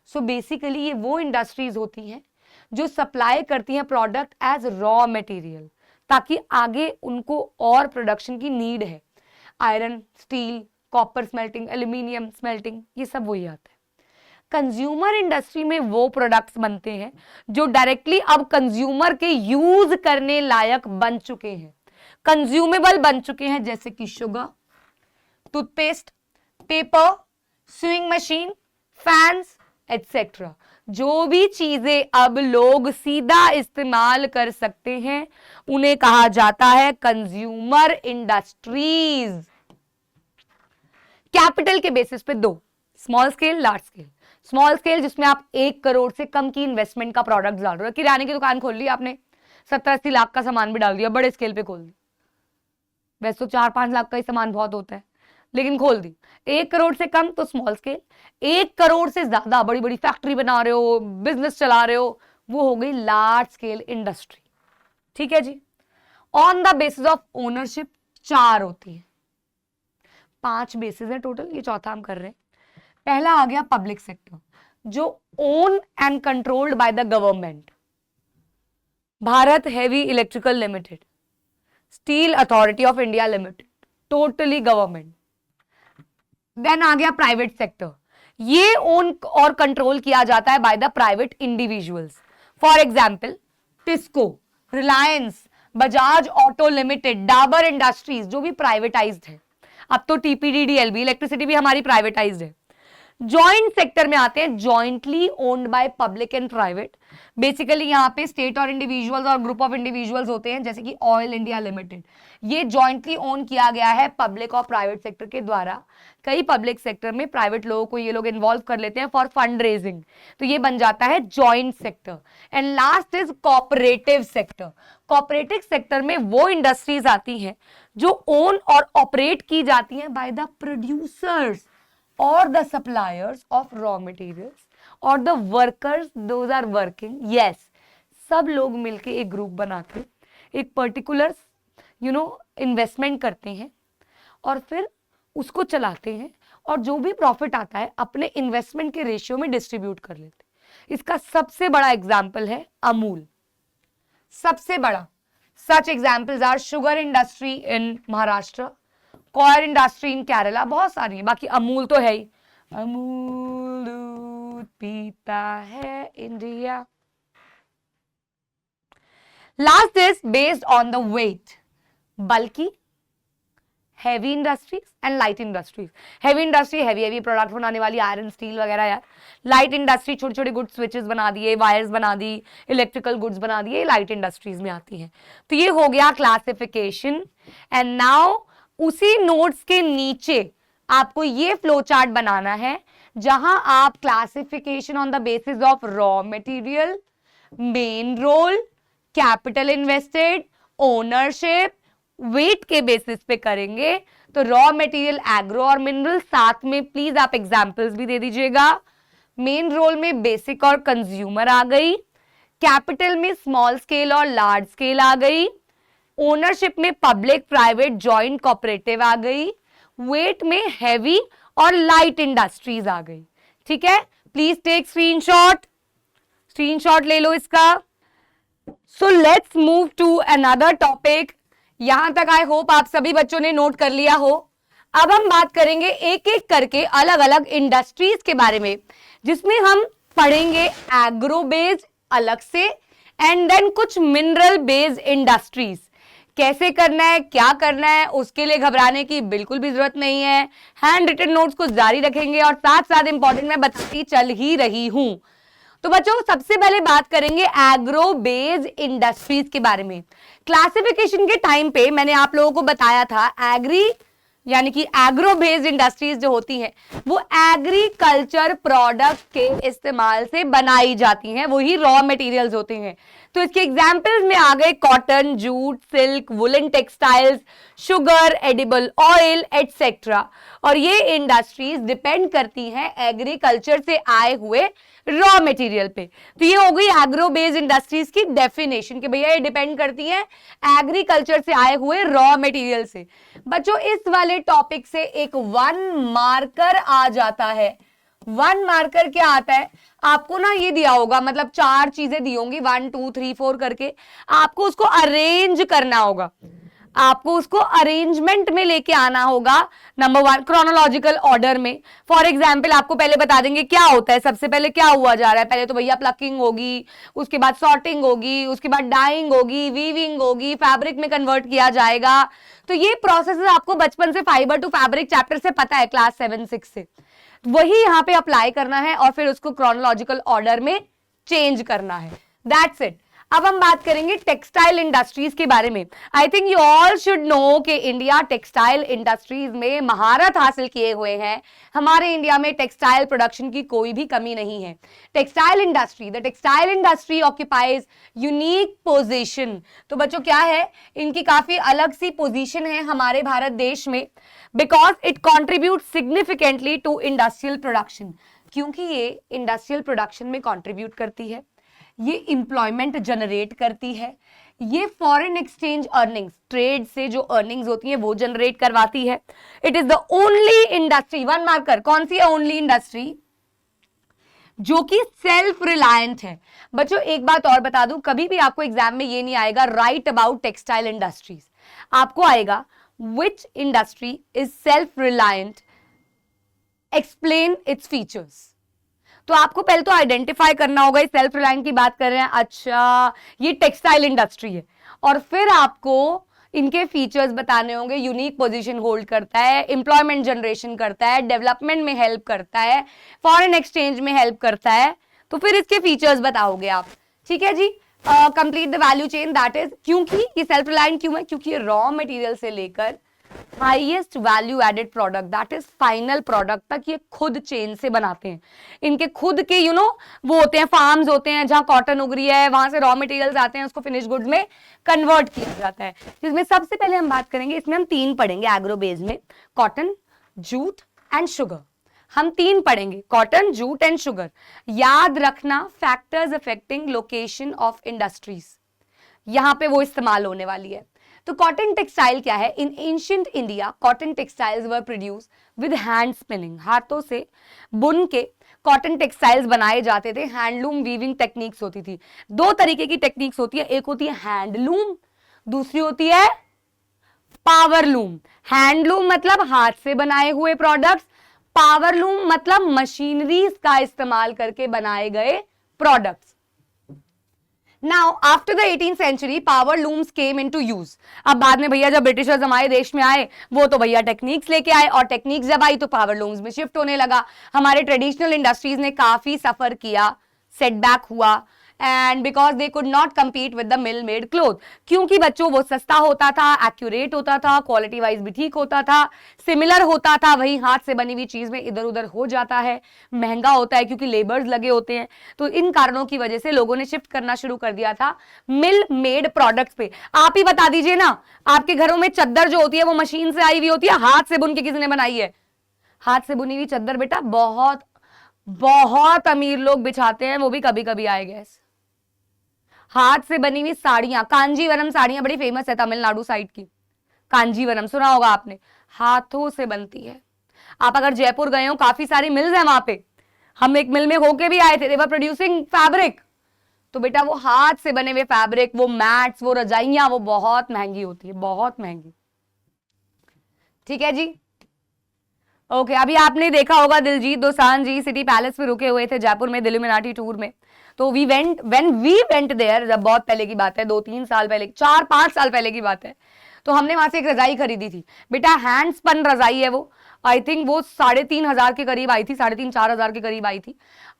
सो बेसिकली ये वो इंडस्ट्रीज होती हैं जो सप्लाई करती हैं प्रोडक्ट एज रॉ मटेरियल, ताकि आगे उनको और प्रोडक्शन की नीड है। Iron, steel, copper smelting, aluminium smelting, ये सब वही आता है। कंज्यूमर इंडस्ट्री में वो प्रोडक्ट्स बनते हैं जो डायरेक्टली अब कंज्यूमर के यूज करने लायक बन चुके हैं, कंज्यूमेबल बन चुके हैं, जैसे कि sugar, toothpaste, paper, swing machine, fans etcetera. जो भी चीजें अब लोग सीधा इस्तेमाल कर सकते हैं उन्हें कहा जाता है कंज्यूमर इंडस्ट्रीज। कैपिटल के बेसिस पे दो, small scale, large scale. Small scale जिसमें आप 1 करोड़ से कम की इन्वेस्टमेंट का प्रोडक्ट डाल रहे हो, किराने की दुकान खोल ली आपने, 70-80 लाख का सामान भी डाल दिया, बड़े स्केल पे खोल दी, वैसे तो 4-5 लाख का ही सामान बहुत होता है, लेकिन खोल दी। 1 करोड़ से कम तो स्मॉल स्केल, 1 करोड़ से ज्यादा बड़ी बड़ी फैक्ट्री बना रहे हो, बिजनेस चला रहे हो, वो हो गई लार्ज स्केल इंडस्ट्री। ठीक है जी। On the basis of ownership 4 होती है, 5 बेसिस है टोटल, ये चौथा हम कर रहे हैं। पहला आ गया पब्लिक सेक्टर, जो own and controlled by the government, Bharat heavy electrical limited, steel authority of India limited, totally government. Then आ गया प्राइवेट सेक्टर, ये ओन और कंट्रोल किया जाता है by the private individuals, for example TISCO, Reliance, Bajaj auto limited, Dabur industries, जो भी प्राइवेटाइज्ड है। अब तो टीपीडीडीएल भी, इलेक्ट्रिसिटी भी हमारी प्राइवेटाइज्ड है। जॉइंट सेक्टर में आते हैं jointly owned by public and private. Basically यहाँ पे स्टेट और इंडिविजुअल्स और ग्रुप ऑफ इंडिविजुअल्स होते हैं, जैसे कि ऑयल इंडिया लिमिटेड, ये जॉइंटली ओन किया गया है पब्लिक और प्राइवेट सेक्टर के द्वारा। कई पब्लिक सेक्टर में प्राइवेट लोगों को ये लोग इन्वॉल्व कर लेते हैं फॉर फंड रेजिंग, तो ये बन जाता है joint sector. And last is cooperative sector. Cooperative sector में वो इंडस्ट्रीज आती हैं जो ओन और ऑपरेट की जाती हैं by the producers or the suppliers of raw materials or the workers those are working। yes, सब लोग मिलके एक ग्रुप बनाते एक पर्टिकुलर इन्वेस्टमेंट करते हैं और फिर उसको चलाते हैं, और जो भी प्रॉफिट आता है अपने इन्वेस्टमेंट के रेशियो में डिस्ट्रीब्यूट कर लेते हैं। इसका सबसे बड़ा एग्जाम्पल है अमूल, सबसे बड़ा। Such examples are sugar industry in Maharashtra, coir industry in Kerala, बहुत सारी है, बाकी अमूल तो है ही। अमूल दूध पीता है India. Last is based on the weight, बल्कि heavy industries and light industries. Heavy industry heavy product बनाने वाली, आयरन स्टील वगैरह यार। लाइट इंडस्ट्री छोटे छोटे गुड्स, स्विचेस बना दिए, वायर्स बना दी, इलेक्ट्रिकल गुड्स बना दिए, लाइट इंडस्ट्रीज में आती है। तो ये हो गया क्लासिफिकेशन। एंड नाउ उसी नोट्स के नीचे आपको ये फ्लो चार्ट बनाना है जहां आप classification on the basis of raw material, main role, capital invested, ownership, weight के बेसिस पे करेंगे। तो रॉ मटेरियल, एग्रो और मिनरल, साथ में प्लीज आप एग्जांपल्स भी दे दीजिएगा। मेन रोल में बेसिक और कंज्यूमर आ गई, कैपिटल में स्मॉल स्केल और लार्ज स्केल आ गई, ओनरशिप में पब्लिक, प्राइवेट, जॉइंट, कोऑपरेटिव आ गई, वेट में हैवी और लाइट इंडस्ट्रीज आ गई। ठीक है, प्लीज टेक स्क्रीनशॉट ले लो इसका। So let's move to another topic. यहां तक आई होप आप सभी बच्चों ने नोट कर लिया हो। अब हम बात करेंगे एक एक करके अलग अलग इंडस्ट्रीज के बारे में, जिसमें हम पढ़ेंगे एग्रो बेस्ड अलग से एंड देन कुछ मिनरल बेस्ड इंडस्ट्रीज। कैसे करना है, क्या करना है, उसके लिए घबराने की बिल्कुल भी जरूरत नहीं है। हैंड रिटन नोट्स को जारी रखेंगे और साथ साथ इंपॉर्टेंट मैं बताती चल ही रही हूं। तो बच्चों सबसे पहले बात करेंगे एग्रो बेस्ड इंडस्ट्रीज के बारे में। क्लासिफिकेशन के टाइम पे मैंने आप लोगों को बताया था एग्री यानी कि एग्रो बेस्ड इंडस्ट्रीज जो होती हैं वो एग्रीकल्चर प्रोडक्ट के इस्तेमाल से बनाई जाती हैं, वही रॉ मटेरियल्स होते हैं। तो इसके एग्जांपल्स में आ गए cotton, jute, silk, woollen textiles, sugar, edible oil etcetera. और ये इंडस्ट्रीज डिपेंड करती हैं एग्रीकल्चर से आए हुए रॉ मटेरियल पे। तो ये हो गई एग्रो बेस्ड इंडस्ट्रीज की डेफिनेशन कि भैया ये डिपेंड करती है एग्रीकल्चर से आए हुए रॉ मटेरियल से। बच्चों इस वाले टॉपिक से एक 1 मार्कर आ जाता है। 1 मार्कर क्या आता है, आपको ना ये दिया होगा, मतलब 4 चीजें दी होंगी 1 2 3 4 करके, आपको उसको अरेंज करना होगा, आपको उसको अरेंजमेंट में लेके आना होगा। नंबर 1 क्रोनोलॉजिकल ऑर्डर में। फॉर एग्जाम्पल आपको पहले बता देंगे क्या होता है, सबसे पहले क्या हुआ जा रहा है। पहले तो भैया प्लकिंग होगी, उसके बाद सॉर्टिंग होगी, उसके बाद डाइंग होगी, वीविंग होगी, फैब्रिक में कन्वर्ट किया जाएगा। तो ये प्रोसेस आपको बचपन से फाइबर टू फैब्रिक चैप्टर से पता है, क्लास 7-6 से। वही यहां पे अप्लाई करना है और फिर उसको क्रोनोलॉजिकल ऑर्डर में चेंज करना है। That's it. अब हम बात करेंगे टेक्सटाइल इंडस्ट्रीज के बारे में। I think you all should know कि इंडिया टेक्सटाइल इंडस्ट्रीज में महारत हासिल किए हुए हैं। हमारे इंडिया में टेक्सटाइल प्रोडक्शन की कोई भी कमी नहीं है। Textile industry occupies unique position. तो बच्चों क्या है, इनकी काफी अलग सी पोजीशन है हमारे भारत देश में, because it contribute significantly to industrial production. क्योंकि ये इंडस्ट्रियल प्रोडक्शन में कॉन्ट्रीब्यूट करती है, ये इंप्लॉयमेंट जनरेट करती है, ये फॉरेन एक्सचेंज अर्निंग्स, ट्रेड से जो अर्निंग्स होती हैं वो जनरेट करवाती है। It is the only industry, 1 marker, कौन सी है ओनली इंडस्ट्री जो कि सेल्फ रिलायंट है। बच्चों एक बात और बता दूं, कभी भी आपको एग्जाम में ये नहीं आएगा राइट अबाउट टेक्सटाइल इंडस्ट्रीज, आपको आएगा विच industry is self reliant, explain its features. तो आपको पहले तो आइडेंटिफाई करना होगा, इस सेल्फ रिलायंट की बात कर रहे हैं, अच्छा ये टेक्सटाइल इंडस्ट्री है, और फिर आपको इनके फीचर्स बताने होंगे। यूनिक पोजीशन होल्ड करता है, एम्प्लॉयमेंट जनरेशन करता है, डेवलपमेंट में हेल्प करता है, फॉरेन एक्सचेंज में हेल्प करता है, तो फिर इसके फीचर्स बताओगे आप। ठीक है जी। Complete the value chain, that is, क्योंकि ये सेल्फ रिलायंट क्यों है, क्योंकि ये रॉ मटेरियल से लेकर highest value added product, that is final product तक ये खुद चेन से बनाते हैं। इनके खुद के वो होते हैं, फार्म्स होते हैं जहां कॉटन उग रही है, वहां से रॉ मटेरियल्स आते हैं, उसको फिनिश गुड्स में कन्वर्ट किया जाता है। जिसमें सबसे पहले हम बात करेंगे, इसमें हम 3 पढ़ेंगे एग्रो बेस में, कॉटन, जूट एंड शुगर। हम 3 पढ़ेंगे, कॉटन, जूट एंड शुगर। याद रखना factors affecting location of industries, यहां पे वो इस्तेमाल होने वाली है। तो कॉटन टेक्सटाइल क्या है, इन ancient India cotton textiles were produce with hand spinning, हाथों से बुन के कॉटन टेक्सटाइल्स बनाए जाते थे। हैंडलूम वीविंग टेक्निक्स होती थी। 2 तरीके की टेक्निक्स होती है, एक होती है हैंडलूम, दूसरी होती है पावरलूम। हैंडलूम मतलब हाथ से बनाए हुए प्रोडक्ट्स, पावरलूम मतलब मशीनरीज का इस्तेमाल करके बनाए गए products. Now, after the 18th century, power looms came into use. अब बाद में भैया जब ब्रिटिशर्स हमारे देश में आए, वो तो भैया टेक्निक्स लेके आए, और टेक्निक्स जब आई तो पावर लूम्स में शिफ्ट होने लगा। हमारे ट्रेडिशनल इंडस्ट्रीज ने काफी सफर किया, सेटबैक हुआ, and because they could not compete with the mill made cloth, क्योंकि बच्चों वो सस्ता होता था, एक्यूरेट होता था, क्वालिटी वाइज भी ठीक होता था, सिमिलर होता था, वही हाथ से बनी हुई चीज में इधर उधर हो जाता है, महंगा होता है क्योंकि लेबर्स लगे होते हैं। तो इन कारणों की वजह से लोगों ने शिफ्ट करना शुरू कर दिया था मिल मेड प्रोडक्ट्स पे। आप ही बता दीजिए ना, आपके घरों में चद्दर जो होती है वो मशीन से आई हुई होती है, हाथ से बुन के किसने बनाई है? हाथ से बुनी हुई चद्दर बेटा बहुत बहुत अमीर लोग बिछाते हैं, वो भी कभी कभी आए गैस। हाथ से बनी हुई साड़ियां, कांजीवरम साड़ियां बड़ी फेमस है तमिलनाडु साइड की, कांजीवरम सुना होगा आपने, हाथों से बनती है। आप अगर जयपुर गए हो, काफी सारी मिल्स है वहां पे, हम एक मिल में होके भी आए थे, दे वर प्रोड्यूसिंग फैब्रिक। तो बेटा वो हाथ से बने हुए फैब्रिक, वो मैट्स, वो रजाइयां, वो बहुत महंगी होती है, बहुत महंगी। ठीक है जी, ओके। अभी आपने देखा होगा दिलजीत दोसांझ जी सिटी पैलेस में रुके हुए थे जयपुर में इल्यूमिनाटी टूर में। तो वी वेंट देयर, जब बहुत पहले की बात है, 2-3 साल पहले, 4-5 साल पहले की बात है, तो हमने वहां से एक रजाई खरीदी थी बेटा, हैंड स्पन रजाई है वो। आई थिंक वो 3,500 के करीब आई थी, 3,500-4,000 के करीब आई थी।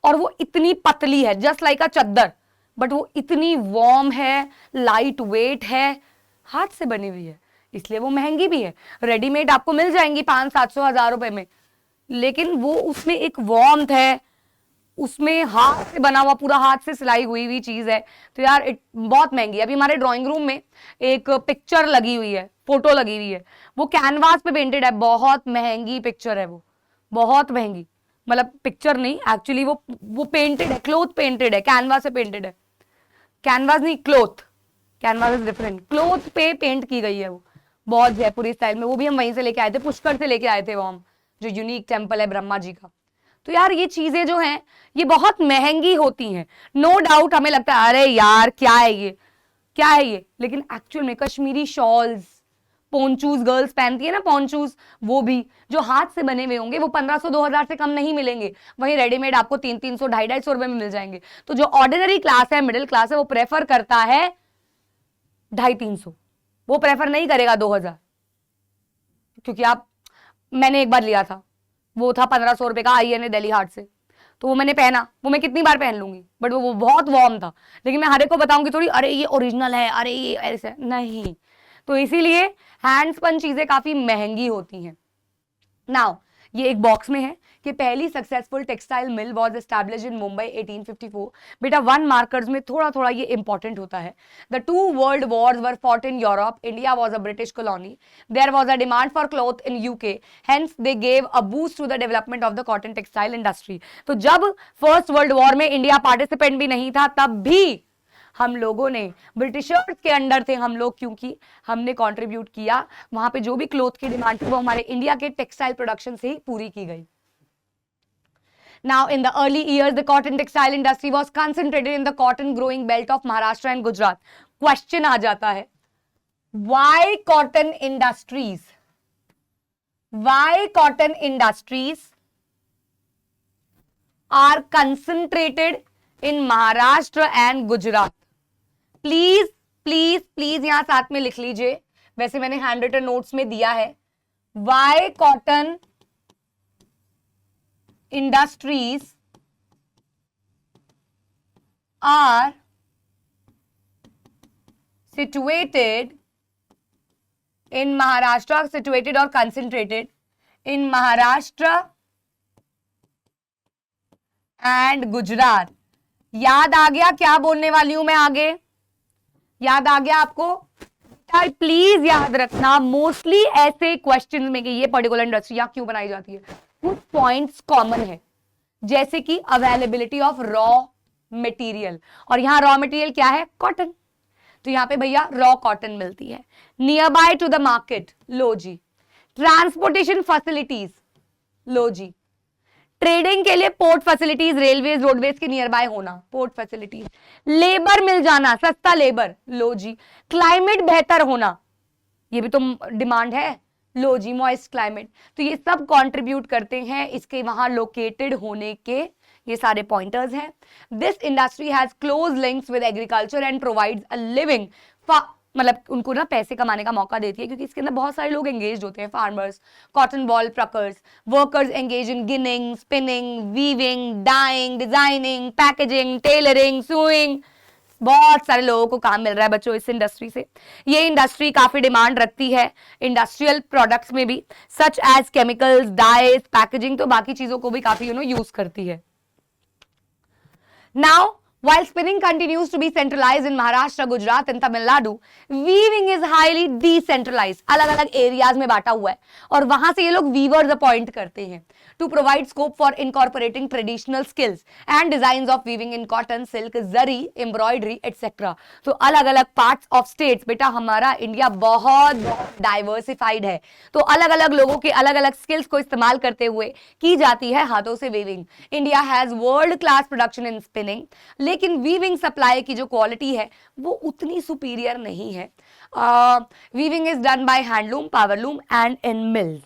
और वो इतनी पतली है, जस्ट लाइक अ चद्दर, बट वो इतनी वार्म है, लाइट वेट है, हाथ से बनी हुई है, इसलिए वो महंगी भी है। रेडीमेड आपको मिल जाएंगी 500-700-1000 रुपए में, लेकिन वो उसमें एक वार्मथ है, उसमें हाथ से बना हुआ, पूरा हाथ से सिलाई हुई हुई चीज है। तो यार बहुत महंगी है। अभी हमारे ड्राइंग रूम में एक पिक्चर लगी हुई है, फोटो लगी हुई है, वो कैनवास पे पेंटेड है, बहुत महंगी पिक्चर है वो, बहुत महंगी। मतलब पिक्चर नहीं, एक्चुअली वो पेंटेड है, क्लोथ पेंटेड है, कैनवास से पेंटेड है, कैनवास नहीं cloth, canvas is different, cloth पे पेंट की गई है वो, बहुत जयपुरी स्टाइल में। वो भी हम वहीं से लेके आए थे, पुष्कर से लेके आए थे वो हम, जो यूनिक टेम्पल है ब्रह्मा जी का। तो यार ये चीजें जो हैं ये बहुत महंगी होती हैं, नो डाउट। हमें लगता है अरे यार क्या है ये, क्या है ये, लेकिन एक्चुअल में कश्मीरी शॉल्स, पोंचूज गर्ल्स पहनती है ना, पोंचूज, वो भी जो हाथ से बने हुए होंगे वो 1500-2000 से कम नहीं मिलेंगे, वहीं रेडीमेड आपको 300-300, 250-250 रुपए में मिल जाएंगे। तो जो ऑर्डिनरी क्लास है, मिडिल क्लास है, वो प्रेफर करता है 250-300, वो प्रेफर नहीं करेगा 2000, क्योंकि आप, मैंने एक बार लिया था, वो था 1500 रुपए का, INA दिल्ली हाट से, तो वो मैंने पहना, वो मैं कितनी बार पहन लूंगी, बट वो बहुत वार्म था। लेकिन मैं हर एक को बताऊंगी थोड़ी, अरे ये ओरिजिनल है, अरे ये ऐसे नहीं। तो इसीलिए हैंडस्पन चीजें काफी महंगी होती हैं। नाउ ये एक बॉक्स में है कि पहली successful textile mill was establish in Mumbai 1854। बेटा 1 मार्कर्स में थोड़ा थोड़ा ये इंपॉर्टेंट होता है। The 2 world wars were fought in Europe, India was a British colony, there was a demand for cloth in UK, hence they gave a boost to the development of the cotton textile industry. तो जब first world war में India participant भी नहीं था, तब भी हम लोगों ने, ब्रिटिशर्स के अंडर थे हम लोग, क्योंकि हमने कंट्रीब्यूट किया, वहां पे जो भी क्लोथ की डिमांड थी वो हमारे इंडिया के टेक्सटाइल प्रोडक्शन से ही पूरी की गई। Now, in the early years, the cotton textile industry was concentrated in the cotton growing belt of Maharashtra and Gujarat. Question आ जाता है, why cotton industries? Why cotton industries are concentrated in Maharashtra and Gujarat? Please please please यहां साथ में लिख लीजिए, वैसे मैंने hand written notes में दिया है। Why cotton industries are situated in Maharashtra, situated और concentrated in Maharashtra and Gujarat. याद आ गया क्या बोलने वाली हूं मैं आगे? याद आ गया आपको? प्लीज याद रखना, मोस्टली ऐसे क्वेश्चन में कि ये पर्टिकुलर इंडस्ट्री यहाँ क्यों बनाई जाती है, कुछ पॉइंट्स कॉमन है, जैसे कि अवेलेबिलिटी ऑफ रॉ मटेरियल, और यहाँ रॉ मटेरियल क्या है? कॉटन। तो यहाँ पे भैया रॉ कॉटन मिलती है। Nearby to the market, लो जी। ट्रांसपोर्टेशन फैसिलिटीज, लो जी। ट्रेडिंग के लिए पोर्ट फैसिलिटीज, रेलवेज रोडवेज के नियर बाय होना, पोर्ट फैसिलिटीज। लेबर मिल जाना, सस्ता लेबर, लो जी। क्लाइमेट बेहतर होना, ये भी तो डिमांड है, लो जी। मॉइस्ट क्लाइमेट, तो ये सब कंट्रीब्यूट करते हैं इसके वहां लोकेटेड होने के, ये सारे पॉइंटर्स हैं। This industry has close links with agriculture and provides a living, मतलब उनको ना पैसे कमाने का मौका देती है, क्योंकि इसके अंदर बहुत सारे लोग एंगेज होते हैं, farmers, cotton boll pluckers, workers engage in ginning, spinning, weaving, dyeing, designing, packaging, tailoring, sewing, बहुत सारे लोगों को काम मिल रहा है बच्चों इस इंडस्ट्री से। ये इंडस्ट्री काफी डिमांड रखती है इंडस्ट्रियल प्रोडक्ट्स में भी, such as chemicals, dyes, packaging, तो बाकी चीजों को भी काफी यूज करती है। Now While spinning continues to be centralized in Maharashtra, Gujarat and Tamil Nadu, weaving is highly decentralized. अलग अलग एरियाज में बांटा हुआ है और वहां से ये लोग वीवर्स अपॉइंट करते हैं to provide scope for incorporating traditional skills and designs of weaving in cotton, silk, zari, embroidery, etc. तो अलग अलग पार्ट्स ऑफ स्टेट्स, बेटा हमारा इंडिया बहुत डाइवर्सिफाइड है, तो अलग अलग लोगों के अलग अलग स्किल्स को इस्तेमाल करते हुए की जाती है हाथों से weaving. India has world class production in spinning, लेकिन वीविंग सप्लाई की जो क्वालिटी है वो उतनी सुपीरियर नहीं है. Weaving is done by handloom, powerloom and in mills.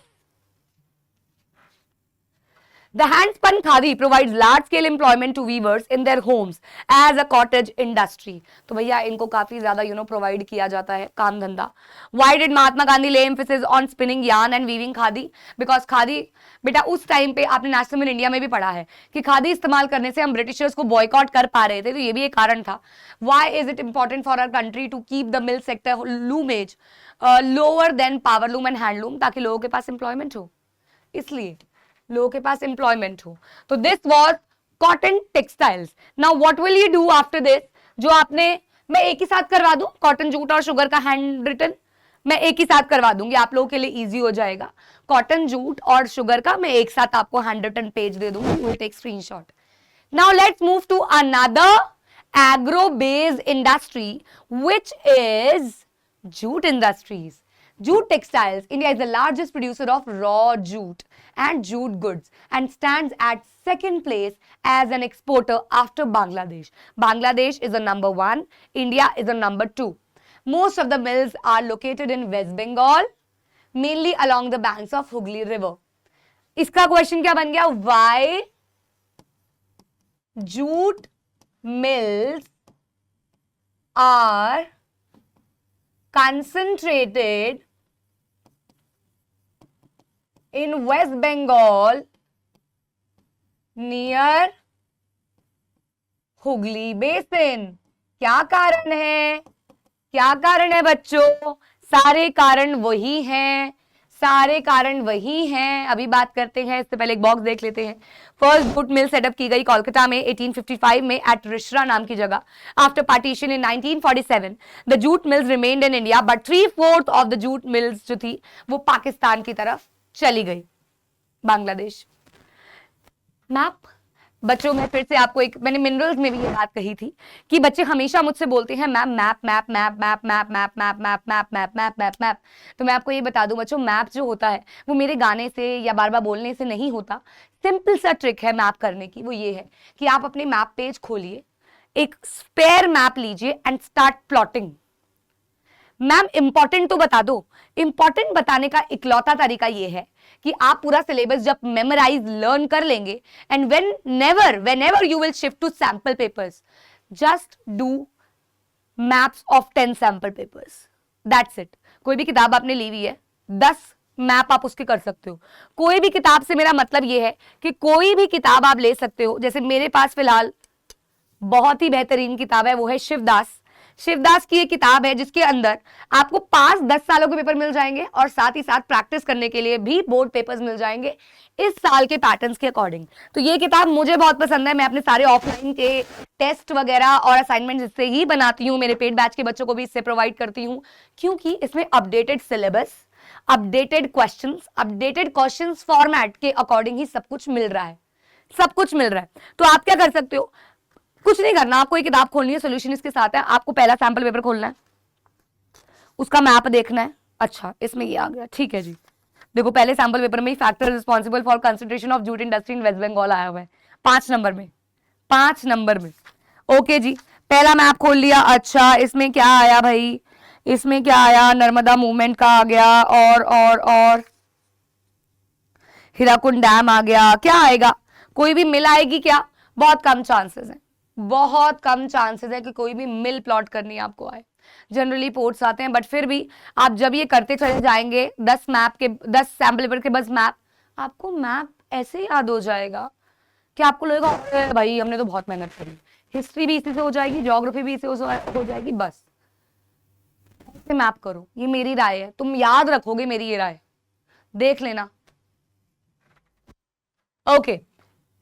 The hand-spun khadi provides large-scale employment to weavers in their homes as a cottage industry. तो भैया इनको काफी ज्यादा प्रोवाइड किया जाता है काम धंधा. Why did Mahatma Gandhi lay emphasis on spinning yarn and weaving khadi? Because khadi, बेटा उस टाइम पे आपने नेशनल इंडिया में भी पढ़ा है कि खादी इस्तेमाल करने से हम ब्रिटिशर्स को बॉयकॉट कर पा रहे थे, तो ये भी एक कारण था. Why is it important for our country to keep the mill sector loomage lower than powerloom and handloom, ताकि लोगों के पास एम्प्लॉयमेंट हो, इसलिए लोगों के पास एम्प्लॉयमेंट हो. तो this was cotton textiles. Now what will you do after this? जो आपने, मैं एक ही साथ करवा दूं कॉटन जूट और शुगर का हैंड रिटन, मैं एक ही साथ करवा दूंगी, आप लोगों के लिए इजी हो जाएगा. कॉटन जूट और शुगर का मैं एक साथ आपको हैंड रिटन पेज दे दूंगी, will take screenshot. Now let's move to another agro based industry which is jute industries. Jute textiles. India is the largest producer of raw jute and jute goods and stands at second place as an exporter after Bangladesh. Bangladesh is a number 1. India is a number 2. Most of the mills are located in West Bengal, mainly along the banks of Hooghly River. इसका question क्या बन गया? Why jute mills are concentrated in West Bengal near Hooghly Basin? क्या कारण है? क्या कारण है बच्चों? सारे कारण वही हैं, सारे कारण वही हैं. अभी बात करते हैं, इससे पहले एक बॉक्स देख लेते हैं. फर्स्ट जूट मिल सेटअप की गई कोलकाता में 1855 में एट रिश्रा नाम की जगह. After partition in 1947 the jute mills remained in India, but 3/4 of the jute mills जो थी वो पाकिस्तान की तरफ चली गई, बांग्लादेश. मैप बच्चों में फिर से आपको एक, मैंने मिनरल्स में भी ये बात कही थी कि बच्चे हमेशा मुझसे बोलते हैं ma'am map map map map map map map map map map map map map. तो मैं आपको ये बता दूं बच्चों, मैप जो होता है वो मेरे गाने से या बार बार बोलने से नहीं होता. सिंपल सा ट्रिक है मैप करने की, वो ये है कि आप अपने मैप पेज खोलिए, एक स्पेयर मैप लीजिए and start plotting. Ma'am important तो बता दो. इंपॉर्टेंट बताने का इकलौता तरीका ये है कि आप पूरा सिलेबस जब मेमोराइज लर्न कर लेंगे and whenever you will shift to sample papers, just do maps of 10 sample papers. That's it. कोई भी किताब आपने ली हुई है, 10 मैप आप उसके कर सकते हो. कोई भी किताब से मेरा मतलब ये है कि कोई भी किताब आप ले सकते हो. जैसे मेरे पास फिलहाल बहुत ही बेहतरीन किताब है, वो है शिवदास की एक किताब है जिसके अंदर आपको 5-10 सालों के पेपर मिल जाएंगे और साथ ही साथ प्रैक्टिस करने के लिए भी बोर्ड पेपर्स मिल जाएंगे इस साल के पैटर्न्स के अकॉर्डिंग. तो ये किताब मुझे बहुत पसंद है. मैं अपने सारे ऑफलाइन के टेस्ट वगैरह और असाइनमेंट इससे ही बनाती हूँ, मेरे पेड बैच के बच्चों को भी इससे प्रोवाइड करती हूँ, क्योंकि इसमें updated syllabus, updated questions format के अकॉर्डिंग ही सब कुछ मिल रहा है, सब कुछ मिल रहा है. तो आप क्या कर सकते हो, कुछ नहीं करना, आपको एक किताब खोलनी है, सॉल्यूशन इसके साथ है. आपको पहला सैंपल पेपर खोलना है, उसका मैप देखना है. अच्छा इसमें ये आ गया, ठीक है जी. देखो पहले सैंपल पेपर में ही factor responsible for concentration of jute industry in West Bengal आया हुआ है 5 नंबर में. ओके जी, पहला मैप खोल लिया. अच्छा इसमें क्या आया भाई, इसमें क्या आया, नर्मदा मूवमेंट का आ गया और हीराकुंड डैम आ गया. क्या आएगा, कोई भी मिल आएगी क्या? बहुत कम चांसेस है, बहुत कम चांसेस है कि कोई भी मिल प्लॉट करनी आपको आए. जनरली पोर्ट्स आते हैं, बट फिर भी आप जब ये करते चले जाएंगे 10 सैम्पल पेपर के 10 मैप, आपको मैप ऐसे याद हो जाएगा कि आपको लगेगा भाई हमने तो बहुत मेहनत करी. हिस्ट्री भी इसी से हो जाएगी, ज्योग्राफी भी इसी हो जाएगी. बस ऐसे मैप करो, ये मेरी राय है, तुम याद रखोगे मेरी ये राय, देख लेना. ओके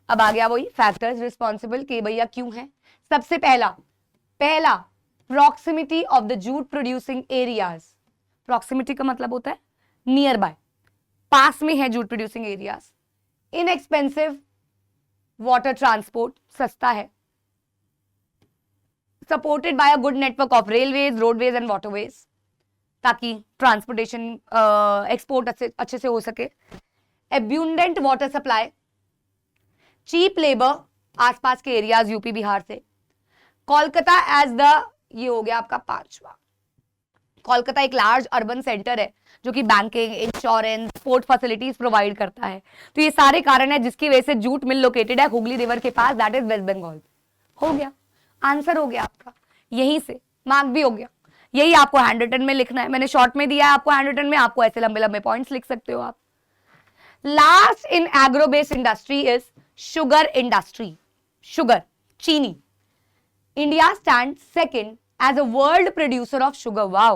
अब आ गया वही फैक्टर्स रिस्पॉन्सिबल के भैया क्यों है। सबसे पहला proximity of the jute producing areas. Proximity का मतलब होता है नियर बाय, पास में है jute producing areas. Inexpensive water transport, सस्ता है। Supported by a good network of railways, roadways and waterways, ताकि ट्रांसपोर्टेशन एक्सपोर्ट अच्छे से हो सके। एब्यूंडेंट वाटर सप्लाई, चीप लेबर आसपास के एरियाज यूपी बिहार से। कोलकाता एज द, ये हो गया आपका पांचवा। कोलकाता एक लार्ज अर्बन सेंटर है जो कि banking, insurance, port facilities provide करता है। तो ये सारे कारण है जिसकी वजह से जूट मिल लोकेटेड है हुगली रिवर के पास, दैट इज वेस्ट बंगाल। हो गया, आंसर हो गया आपका, यहीं से मार्क भी हो गया। यही आपको हैंड रिटन में लिखना है, मैंने शॉर्ट में दिया है आपको हैंड रिटन में, आपको ऐसे लंबे लंबे पॉइंट्स लिख सकते हो आप। Last in agro based industry is sugar industry, sugar, चीनी। India stand second as a world producer of sugar, wow,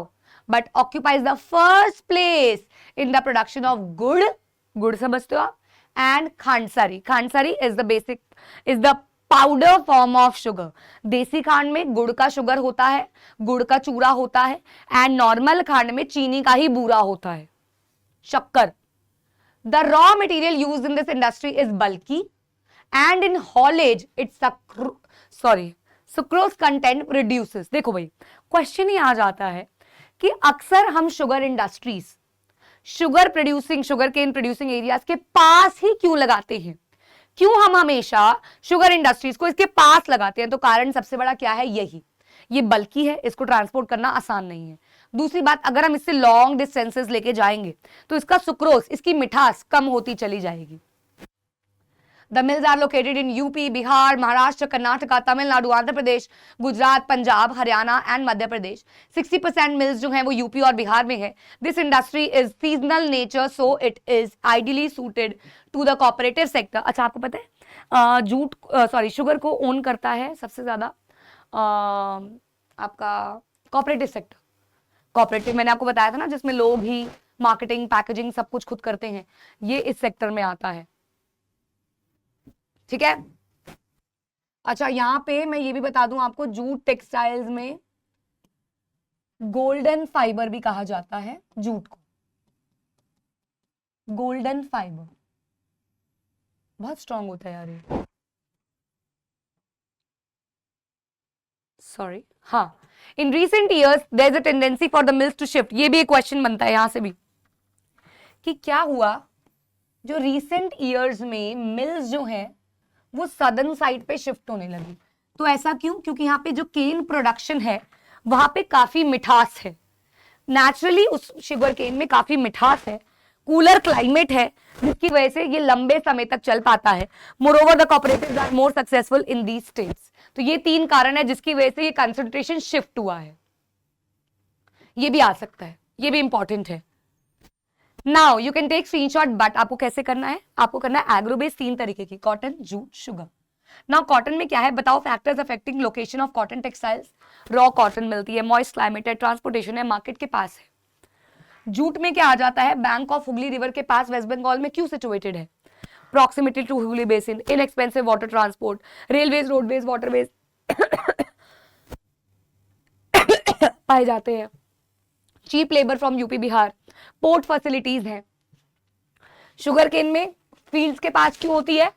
but occupies the first place in the production of गुड़ समझते हो आप, and khandsari. Khandsari is the powder form of sugar। देसी खांड में गुड़ का शुगर होता है, गुड़ का चूरा होता है, एंड नॉर्मल खांड में चीनी का ही बूरा होता है, शक्कर। The raw material used in this industry is bulky and in haulage its sucrose content reduces. देखो भाई, क्वेश्चन ही आ जाता है कि अक्सर हम sugar industries, sugar cane producing areas के पास ही क्यों लगाते हैं, क्यों हम हमेशा शुगर इंडस्ट्रीज को इसके पास लगाते हैं। तो कारण सबसे बड़ा क्या है, यही, ये बल्कि है, इसको ट्रांसपोर्ट करना आसान नहीं है। दूसरी बात, अगर हम इससे लॉन्ग डिस्टेंसेस लेके जाएंगे तो इसका सुक्रोज, इसकी मिठास कम होती चली जाएगी। The mills are located in UP, Bihar, Maharashtra, Karnataka, Tamil Nadu, Andhra Pradesh, Gujarat, Punjab, Haryana and Madhya Pradesh। 60% mills जो हैं वो यूपी और बिहार में है। This industry is seasonal nature, so it is ideally suited to the cooperative sector। अच्छा, आपको पता है शुगर को ओन करता है सबसे ज्यादा आपका कोऑपरेटिव सेक्टर। कोऑपरेटिव मैंने आपको बताया था ना, जिसमें लोग ही मार्केटिंग, पैकेजिंग सब कुछ खुद करते हैं, ये इस सेक्टर में आता है। ठीक है। अच्छा, यहां पे मैं ये भी बता दूं आपको, जूट टेक्सटाइल्स में गोल्डन फाइबर भी कहा जाता है जूट को, गोल्डन फाइबर बहुत स्ट्रांग होता है यार ये, सॉरी। हाँ, in recent years there is a tendency for the mills to shift. ये भी एक क्वेश्चन बनता है यहां से भी कि क्या हुआ, जो रिसेंट ईयर्स में मिल्स जो है वो सदर्न साइड पे शिफ्ट होने लगी। तो ऐसा क्यों, क्योंकि यहाँ पे जो केन प्रोडक्शन है वहां पे काफी मिठास है, नेचुरली उस शुगर केन में काफी मिठास है, कूलर क्लाइमेट है, जिसकी वजह से ये लंबे समय तक चल पाता है। Moreover the cooperatives are more successful in these states. तो ये 3 कारण है जिसकी वजह से ये कंसंट्रेशन शिफ्ट हुआ है। ये भी आ सकता है, ये भी इंपॉर्टेंट है। Now you can take screenshot, but आपको कैसे करना है, आपको करना है एग्रोबेस 3 तरीके की, cotton, jute, sugar. Now cotton में क्या है बताओ, factors affecting location of cotton textiles. Raw cotton मिलती है, मॉइस्ट क्लाइमेट है, ट्रांसपोर्टेशन है, मार्केट के पास है। जूट में क्या आ जाता है, बैंक ऑफ हुगली रिवर के पास वेस्ट बंगाल में क्यों सिचुएटेड है, proximity to Hooghly basin, inexpensive water transport, railways, roadways, waterways पाए जाते हैं, cheap labour from UP Bihar, port facilities हैं। शुगर केन में फील्ड्स के पास क्यों होती है,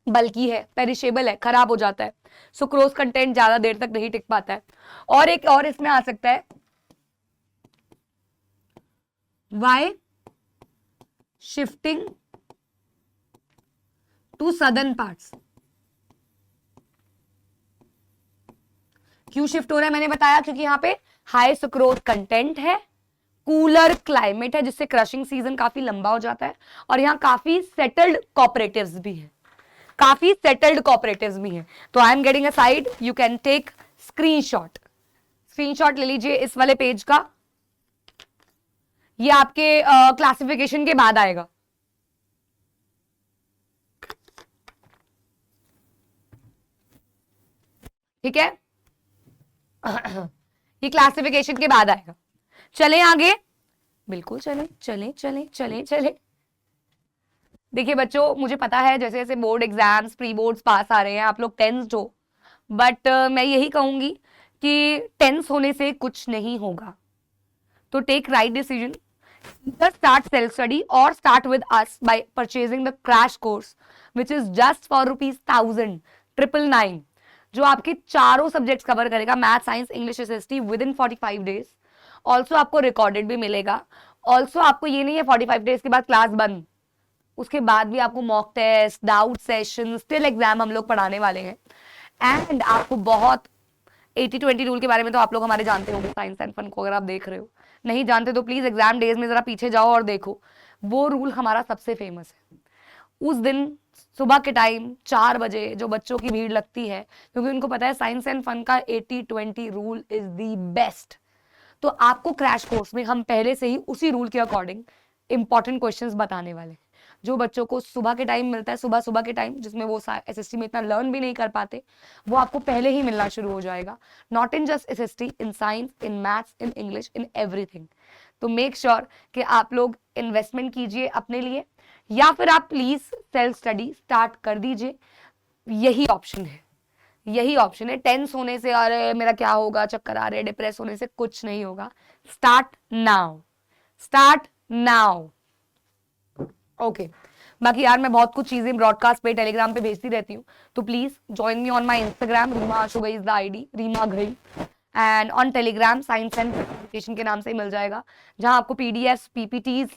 बल्कि है, पेरिशेबल है, खराब हो जाता है, सुक्रोज कंटेंट ज्यादा देर तक नहीं टिक पाता है। और एक और इसमें आ सकता है, why shifting to southern parts. क्यों शिफ्ट हो रहा है मैंने बताया, क्योंकि यहां पे हाई सुक्रोज कंटेंट है, कूलर क्लाइमेट है जिससे क्रशिंग सीजन काफी लंबा हो जाता है, और यहाँ काफी सेटल्ड कोऑपरेटिव्स भी है, काफी सेटल्ड कोऑपरेटिव्स भी हैं। तो I am getting a side, you can take screenshot, screenshot ले लीजिए इस वाले पेज का, ये आपके क्लासिफिकेशन के बाद आएगा। ठीक है, ये क्लासिफिकेशन के बाद आएगा। चले आगे, बिल्कुल चले चले चले चले चले। देखिए बच्चों, मुझे पता है जैसे जैसे बोर्ड एग्जाम्स, प्री बोर्ड्स पास आ रहे हैं, आप लोग टेंस्ड हो, बट मैं यही कहूंगी कि टेंस होने से कुछ नहीं होगा। तो take right decision, either start self study or start with us by purchasing the crash course which is just for ₹1000,999 जो आपके चारों सब्जेक्ट्स कवर करेगा, math, science, English, SST, with in 45 days. Also आपको रिकॉर्डेड भी मिलेगा। Also आपको ये नहीं है 45 डेज के बाद क्लास बंद, उसके बाद भी आपको mock test, doubt session, still exam हम लोग पढ़ाने वाले हैं। एंड आपको बहुत 80-20 रूल के बारे में तो आप लोग हमारे जानते होंगे साइंस एंड फन को, अगर आप देख रहे हो। नहीं जानते तो प्लीज एग्जाम डेज में जरा पीछे जाओ और देखो, वो रूल हमारा सबसे फेमस है। उस दिन सुबह के टाइम 4 बजे जो बच्चों की भीड़ लगती है, क्योंकि उनको पता है साइंस एंड फन का 80-20 रूल इज द बेस्ट। तो आपको क्रैश कोर्स में हम पहले से ही उसी रूल के अकॉर्डिंग इंपॉर्टेंट क्वेश्चंस बताने वाले हैं। जो बच्चों को सुबह के टाइम मिलता है, सुबह के टाइम जिसमें वो एसएसटी में इतना लर्न भी नहीं कर पाते, वो आपको पहले ही मिलना शुरू हो जाएगा। Not in just SST, in science, in maths, in English, in everything. तो मेक श्योर कि आप लोग इन्वेस्टमेंट कीजिए अपने लिए, या फिर आप प्लीज सेल्फ स्टडी स्टार्ट कर दीजिए। यही ऑप्शन है, यही ऑप्शन है। टेंस होने से अरे मेरा क्या होगा, चक्कर आ रहे, डिप्रेस होने से कुछ नहीं होगा। Start now, start now. Okay बाकी यार मैं बहुत कुछ चीजें ब्रॉडकास्ट पे, टेलीग्राम पे भेजती रहती हूँ, तो please join me on my Instagram, Reema Ashu गई इज द आईडी, रीमा गई, and on Telegram science and education के नाम से ही मिल जाएगा, जहां आपको पीडीएफ, पीपीटीज,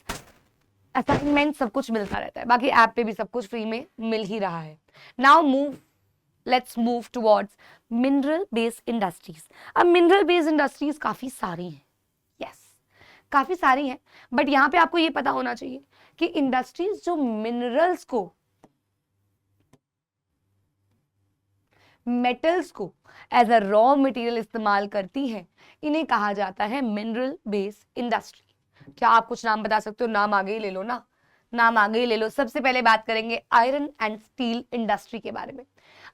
असाइनमेंट सब कुछ मिलता रहता है। बाकी ऐप पे भी सब कुछ फ्री में मिल ही रहा है। Now let's move towards mineral based industries. अब मिनरल बेस्ड इंडस्ट्रीज काफी सारी हैं, यस काफी सारी हैं, बट यहाँ पे आपको ये पता होना चाहिए कि इंडस्ट्रीज जो मिनरल्स को, मेटल्स को एज अ रॉ मटेरियल इस्तेमाल करती है, इन्हें कहा जाता है मिनरल बेस्ड इंडस्ट्री। क्या आप कुछ नाम बता सकते हो? नाम आगे ही ले लो ना, नाम आगे ही ले लो। सबसे पहले बात करेंगे आयरन एंड स्टील इंडस्ट्री के बारे में।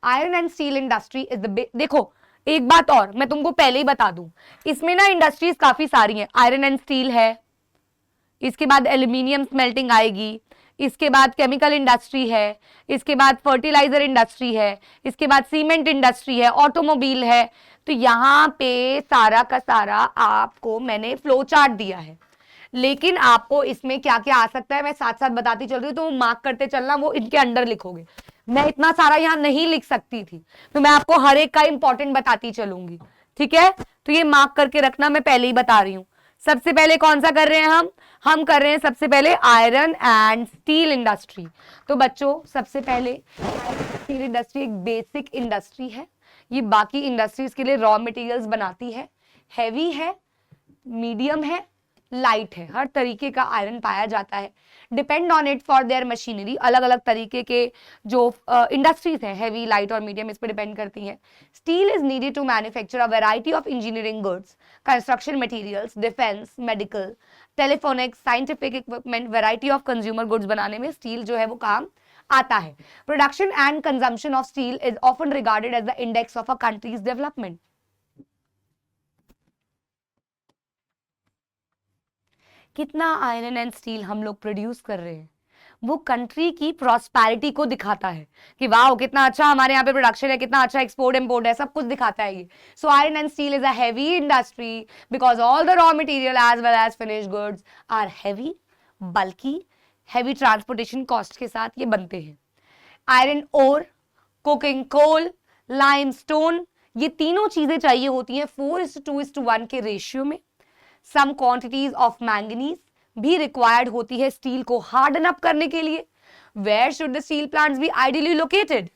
Iron and steel industry is the देखो एक बात और मैं तुमको पहले ही बता दूं, इसमें ना इंडस्ट्रीज काफी सारी हैं। आयरन एंड स्टील है, इसके बाद एल्यूमिनियम स्मेल्टिंग आएगी, इसके बाद केमिकल इंडस्ट्री है, इसके बाद फर्टिलाइजर इंडस्ट्री है, इसके बाद सीमेंट इंडस्ट्री है, ऑटोमोबाइल है। तो यहाँ पे सारा का सारा आपको मैंने फ्लो चार्ट दिया है, लेकिन आपको इसमें क्या क्या आ सकता है मैं साथ साथ बताती चल रही हूँ, तो मार्क करते चलना, वो इनके अंडर लिखोगे। मैं इतना सारा यहाँ नहीं लिख सकती थी, तो मैं आपको हर एक का इंपॉर्टेंट बताती चलूंगी, ठीक है? तो ये मार्क करके रखना, मैं पहले ही बता रही हूँ। सबसे पहले कौन सा कर रहे हैं हम कर रहे हैं सबसे पहले आयरन एंड स्टील इंडस्ट्री। तो बच्चों सबसे पहले स्टील इंडस्ट्री एक बेसिक इंडस्ट्री है, ये बाकी इंडस्ट्रीज के लिए रॉ मटेरियल्स बनाती है। हैवी है, मीडियम है, लाइट है, हर तरीके का आयरन पाया जाता है। Depend on it for their machinery, अलग अलग तरीके के जो इंडस्ट्रीज हैं, हैवी, लाइट और मीडियम, इस पर डिपेंड करती हैं। Steel is needed to manufacture a variety of engineering goods, construction materials, defence, medical, telephonics, scientific equipment, variety of consumer goods बनाने में स्टील जो है वो काम आता है। Production and consumption of steel is often regarded as the index of a country's development. कितना iron and steel हम लोग प्रोड्यूस कर रहे हैं, वो कंट्री की प्रॉस्पेरिटी को दिखाता है कि वाह कितना अच्छा हमारे यहाँ पे प्रोडक्शन है, कितना अच्छा एक्सपोर्ट इंपोर्ट है, सब कुछ दिखाता है ये। So iron and steel is a heavy industry because all the raw material as well as finished goods are heavy, बल्कि हैवी ट्रांसपोर्टेशन कॉस्ट के साथ ये बनते हैं। Iron ore, coking coal, limestone, ये तीनों चीजें चाहिए होती हैं 4:2:1 के रेशियो में। सम क्वांटिटीज ऑफ मैंगनीज भी रिक्वायर्ड होती है स्टील को हार्डन अप करने के लिए। Where should the steel plants be ideally located?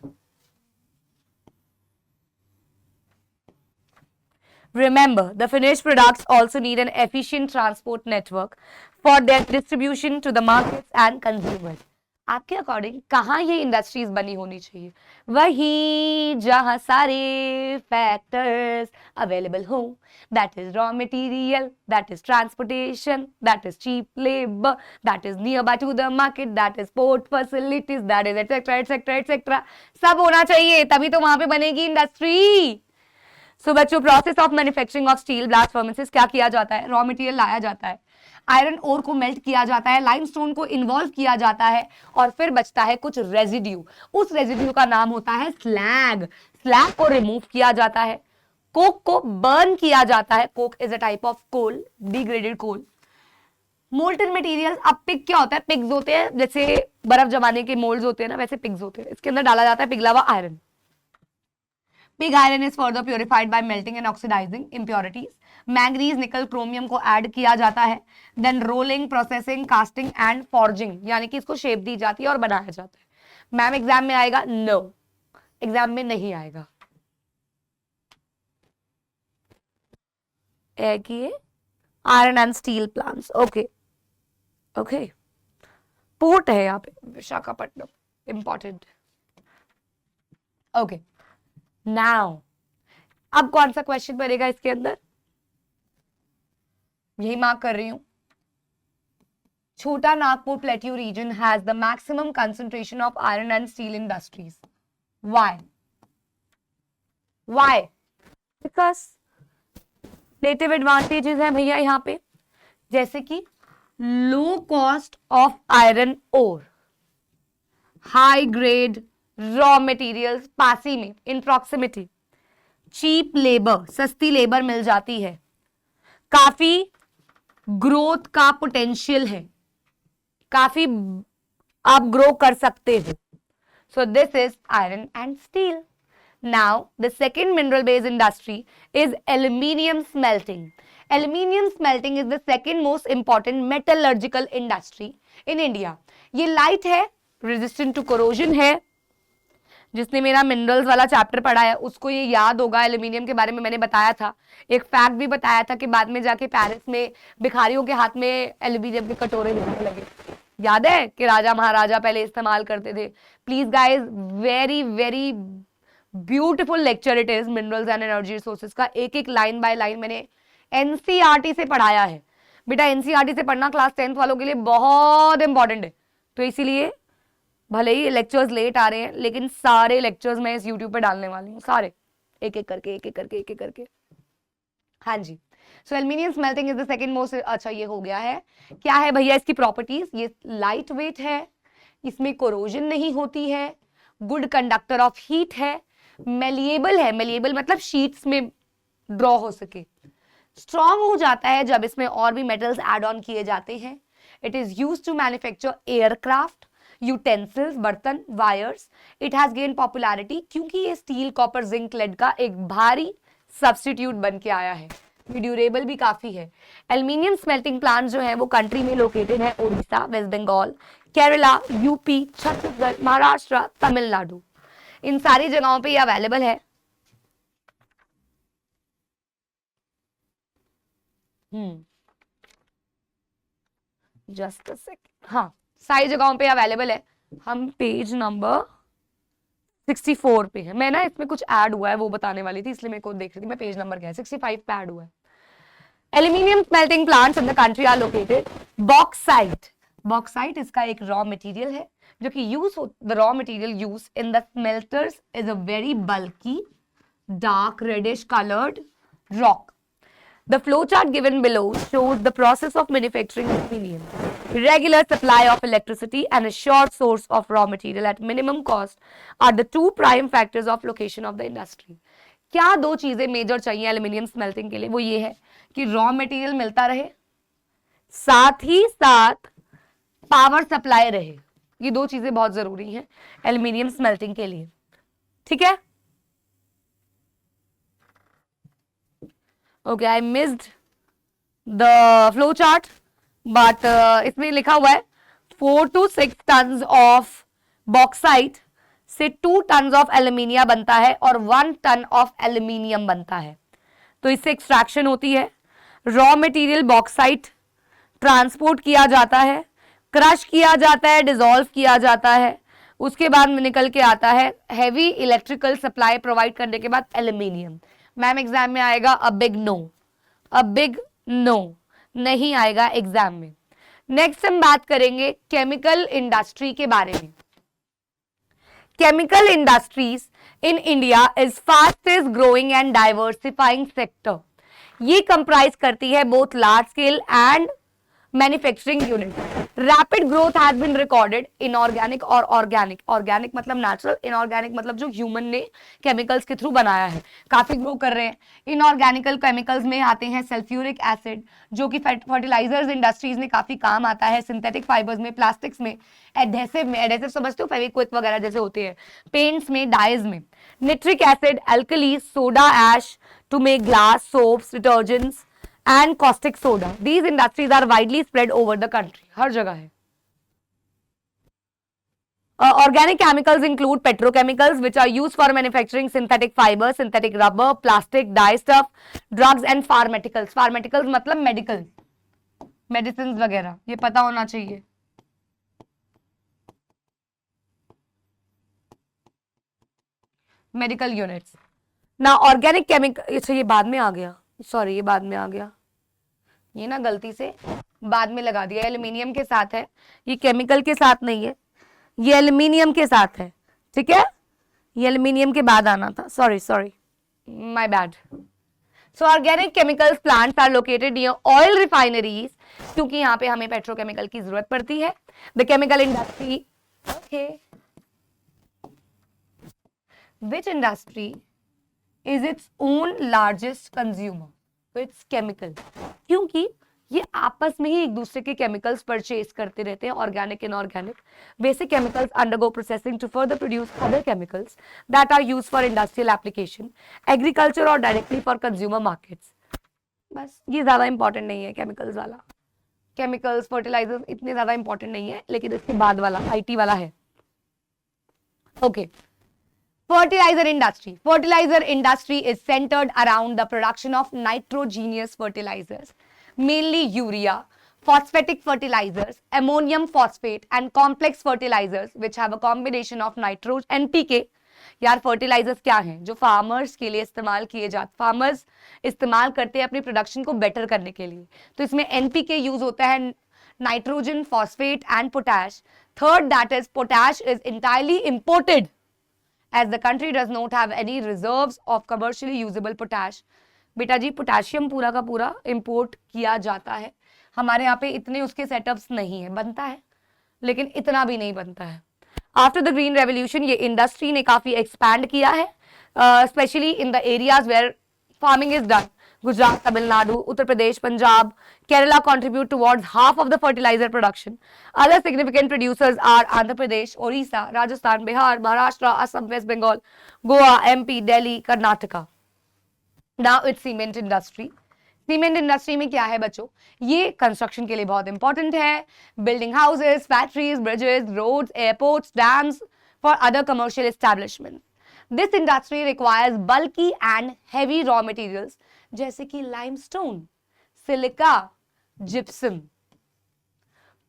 Remember, the finished products also need an efficient transport network for their distribution to the markets and consumers. आपके according कहाँ ये industries बनी होनी चाहिए? वही जहां सारे फैक्टर्स अवेलेबल हो, that is raw material, that is transportation, that is cheap labour, that is nearby to the market, that is port facilities, that is etcetera etcetera etcetera, सब होना चाहिए, तभी तो वहां पे बनेगी इंडस्ट्री। सो बच्चों, process of manufacturing of steel blast furnaces, क्या किया जाता है? रॉ मटेरियल लाया जाता है, आयरन ओर को मेल्ट किया जाता है, लाइमस्टोन को इन्वॉल्व किया जाता है और फिर बचता है कुछ रेजिड्यू। उस रेजिड्यू का नाम होता है स्लैग। स्लैग को रिमूव किया जाता है, कोक को बर्न किया जाता है। Coke is a type of coal, degraded coal. Molten material, अब पिग क्या होता है? पिग्स होते हैं जैसे बर्फ जमाने के मोल्ड्स होते हैं ना, वैसे पिग्स होते हैं। इसके अंदर डाला जाता है पिघला हुआ iron. Pig iron is further purified by melting and oxidising impurities. Manganese, nickel, chromium को ऐड किया जाता है। Then rolling, processing, casting and forging, यानी कि इसको शेप दी जाती है और बनाया जाता है। मैम एग्जाम में आएगा? नो, एग्जाम में नहीं आएगा। Iron and steel plants, okay okay. Port है यहाँ पे विशाखापट्टनम, इंपॉर्टेंट। ओके, नाउ अब कौन सा क्वेश्चन बनेगा इसके अंदर? यही मार्क कर रही हूं। Chota Nagpur plateau region has the maximum concentration of iron and steel industries. Why? Why? Because native advantages हैं भैया यहाँ पे, जैसे कि low cost of iron ore, high grade raw materials पास ही में, इन प्रॉक्सिमिटी, चीप लेबर, सस्ती लेबर मिल जाती है, काफी ग्रोथ का पोटेंशियल है, काफी आप ग्रो कर सकते हो। So this is iron and steel. Now, the second mineral-based industry is aluminium smelting. Aluminium smelting is the second most important metallurgical industry in India. ये light है, resistant to corrosion है। जिसने मेरा मिनरल्स वाला chapter पढ़ा है उसको ये याद होगा। एल्यूमिनियम के बारे में मैंने बताया था, एक फैक्ट भी बताया था कि बाद में जाके पेरिस में भिखारियों के हाथ में एल्यूमिनियम के कटोरे मिलने लगे। याद है कि राजा महाराजा पहले इस्तेमाल करते थे। Please guys, very very beautiful lecture it is, minerals and energy resources का। एक एक लाइन बाय लाइन मैंने एनसीईआरटी से पढ़ाया है। बेटा एनसीईआरटी से पढ़ना क्लास 10th वालों के लिए बहुत इंपॉर्टेंट है, तो इसीलिए भले ही लेक्चर्स लेट आ रहे हैं लेकिन सारे लेक्चर्स मैं इस यूट्यूब पे डालने वाली हूँ, सारे एक एक करके एक एक करके एक एक करके। हाँ जी, so aluminium smelting is the second most. अच्छा, ये हो गया है। क्या है भैया इसकी प्रॉपर्टीज? ये लाइट वेट है, इसमें कोरोजन नहीं होती है, गुड कंडक्टर ऑफ हीट है, मेलिएबल है, मेलिएबल मतलब शीट्स में ड्रॉ हो सके, स्ट्रॉन्ग हो जाता है जब इसमें और भी मेटल्स एड ऑन किए जाते हैं। It is used to manufacture aircraft, utensils, बर्तन, wires. It has gain popularity क्योंकि ये स्टील, कॉपर, जिंक, लेड का एक भारी सब्स्टिट्यूट बन के आया है। ड्यूरेबल भी काफी है। एल्यूमिनियम स्मेल्टिंग प्लांट जो है वो कंट्री में लोकेटेड है ओडिशा, वेस्ट बंगाल, केरला, यूपी, छत्तीसगढ़, महाराष्ट्र, तमिलनाडु। इन सारी जगहों पे ये अवेलेबल है। जस्ट अ सेकंड, हाँ सारी जगहों पे अवेलेबल है। हम पेज नंबर 64 पे है। मैं ना इसमें कुछ ऐड हुआ है वो बताने वाली थी, इसलिए मेरे को देख रही थी मैं पेज नंबर क्या है। 65 पे ऐड हुआ है। Aluminium smelting plants in the country are located. Bauxite, bauxite इसका एक रॉ मटेरियल है जो कि the raw material use in the smelters is a very bulky dark reddish colored rock. The flowchart given below shows the process of manufacturing aluminium. Regular supply of electricity and a short source of raw material at minimum cost are the two prime factors of location of the industry. क्या दो चीजें major चाहिए aluminium smelting के लिए? वो ये है कि रॉ मटेरियल मिलता रहे, साथ ही साथ पावर सप्लाई रहे। ये दो चीजें बहुत जरूरी हैं एल्यूमिनियम स्मेल्टिंग के लिए, ठीक है? Okay, I missed the flow chart, but इसमें लिखा हुआ है 4 to 6 टन ऑफ बॉक्साइट से 2 टन ऑफ एल्यूमिनिया बनता है और 1 टन ऑफ एल्यूमिनियम बनता है। तो इससे एक्सट्रैक्शन होती है। रॉ मटेरियल बॉक्साइट ट्रांसपोर्ट किया जाता है, क्रश किया जाता है, डिसॉल्व किया जाता है, उसके बाद निकल के आता है हैवी इलेक्ट्रिकल सप्लाई प्रोवाइड करने के बाद एल्यूमिनियम। मैम एग्जाम में आएगा a big no, a big no नहीं आएगा एग्जाम में। नेक्स्ट हम बात करेंगे केमिकल इंडस्ट्री के बारे में। Chemical industries in India is fastest growing and diversifying sector. ये कंप्राइज करती है both large scale and manufacturing unit. Rapid growth has been recorded inorganic और ऑर्गेनिक. ऑर्गेनिक मतलब नेचुरल, इनऑर्गेनिक मतलब जो ह्यूमन ने केमिकल्स के थ्रू बनाया है, काफी ग्रो कर रहे हैं. इनऑर्गेनिकल केमिकल्स में आते हैं सल्फ्यूरिक एसिड, जो कि फर्टिलाइजर्स इंडस्ट्रीज में काफी काम आता है, सिंथेटिक फाइबर्स में, प्लास्टिक्स में, एडहेसिव में, एडहेसिव समझते हो, फेविक्विक वगैरह जैसे होते हैं, पेंट्स में, डाइज में. Nitric acid, alkali, soda ash to make glass, soaps, detergents and caustic soda. These industries are widely spread over the country. हर जगह है. Organic chemicals include petrochemicals, which are used for manufacturing synthetic fibers, synthetic rubber, plastic, dye stuff, drugs and pharmaceuticals. Pharmaceuticals मतलब medical, medicines वगैरह, ये पता होना चाहिए. Medical units. Now organic chemical, अच्छा ये बाद में आ गया, सॉरी ये बाद में आ गया, ये ना गलती से बाद में लगा दिया. एल्युमिनियम के साथ है, ये केमिकल के साथ नहीं है, ये एल्युमिनियम के साथ है, ठीक है, ये एल्युमिनियम के बाद आना था. Sorry my bad. So organic chemicals plants are located near oil refineries, क्योंकि यहाँ पे हमें पेट्रोकेमिकल की जरूरत पड़ती है. The chemical industry, okay, which industry is its own largest consumer? तो इट्स केमिकल, क्योंकि ये आपस में ही एक दूसरे के केमिकल्स परचेज करते रहते हैं, organic inorganic. Basic chemicals undergo processing to further produce other chemicals that are used for industrial application, agriculture और डायरेक्टली फॉर कंज्यूमर मार्केट्स. बस ये ज्यादा इंपॉर्टेंट नहीं है केमिकल्स वाला. केमिकल्स, फर्टिलाइजर्स इतने ज्यादा इंपॉर्टेंट नहीं है, लेकिन इसके बाद वाला आईटी वाला है. Okay. Fertilizer industry. Fertilizer industry is centered around the production of nitrogenous fertilizers, mainly urea, phosphatic fertilizers, ammonium phosphate, and complex fertilizers, which have a combination of nitrogen and NPK. यार fertilisers क्या हैं जो farmers के लिए इस्तेमाल किए जाते, farmers इस्तेमाल करते हैं अपनी प्रोडक्शन को बेटर करने के लिए. तो इसमें एनपीके यूज होता है, nitrogen, phosphate and potash. Third, that is potash is entirely imported, as the country does not have any reserves of commercially usable potash. बेटा जी पोटेशियम पूरा का पूरा इंपोर्ट किया जाता है, हमारे यहाँ पे इतने उसके सेटअप्स नहीं है, बनता है लेकिन इतना भी नहीं बनता है. आफ्टर द ग्रीन रेवोल्यूशन ये इंडस्ट्री ने काफी एक्सपैंड किया है, specially in the areas where farming is done. Gujarat, Tamil Nadu, Uttar Pradesh, Punjab, Kerala contribute towards half of the fertilizer production. Other significant producers are Andhra Pradesh, Orissa, Rajasthan, Bihar, Maharashtra, Assam, West Bengal, Goa, MP, Delhi, Karnataka. Now it's cement industry. Cement industry में क्या है बच्चों? ये construction के लिए बहुत important है. Building houses, factories, bridges, roads, airports, dams for other commercial establishment. This industry requires bulky and heavy raw materials जैसे कि limestone, silica, gypsum.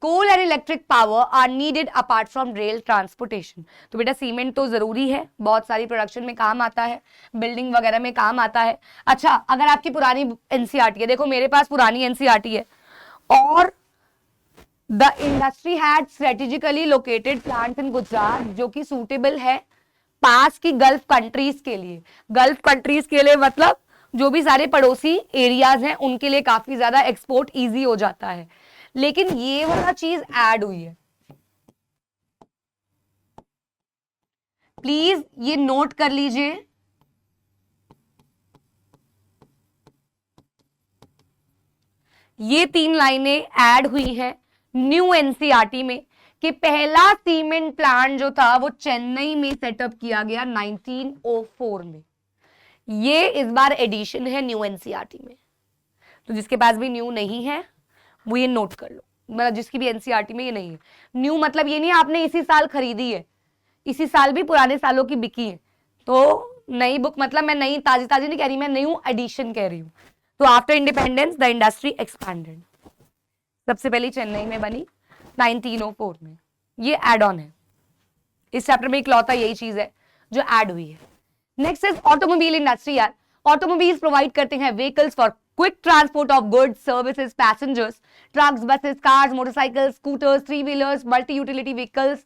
Coal and electric power are needed apart from rail transportation. तो बेटा cement तो जरूरी है, बहुत सारी production में काम आता है, बिल्डिंग वगैरह में काम आता है. अच्छा, अगर आपकी पुरानी एनसीईआरटी है, देखो मेरे पास पुरानी एनसीईआरटी है, और the industry had strategically located plants in Gujarat, जो कि सूटेबल है पास की गल्फ कंट्रीज के लिए. गल्फ कंट्रीज के लिए मतलब जो भी सारे पड़ोसी एरियाज हैं उनके लिए काफी ज्यादा एक्सपोर्ट इजी हो जाता है. लेकिन ये वाला चीज ऐड हुई है, प्लीज ये नोट कर लीजिए. ये 3 लाइनें ऐड हुई है न्यू एनसीईआरटी में कि पहला सीमेंट प्लांट जो था वो चेन्नई में सेटअप किया गया 1904 में. ये इस बार एडिशन है न्यू एनसीईआरटी में. तो जिसके पास भी न्यू नहीं है वो ये नोट कर लो, मतलब जिसकी भी एनसीईआरटी में ये नहीं है. न्यू मतलब ये नहीं आपने इसी साल खरीदी है, इसी साल भी पुराने सालों की बिकी है. तो नई बुक मतलब मैं नई ताजी ताजी नहीं कह रही, मैं न्यू एडिशन कह रही हूँ. तो after independence the industry expanded. सबसे पहले चेन्नई में बनी 1904 में. ये एड ऑन है, इस चैप्टर में इकलौता यही चीज है जो ऐड हुई है. Next is automobile industry. यार ऑटोमोबाइल्स प्रोवाइड करते हैं vehicles for quick transport of goods, services, passengers, trucks, buses, cars, motorcycles, scooters, 3 wheelers, multi utility vehicles,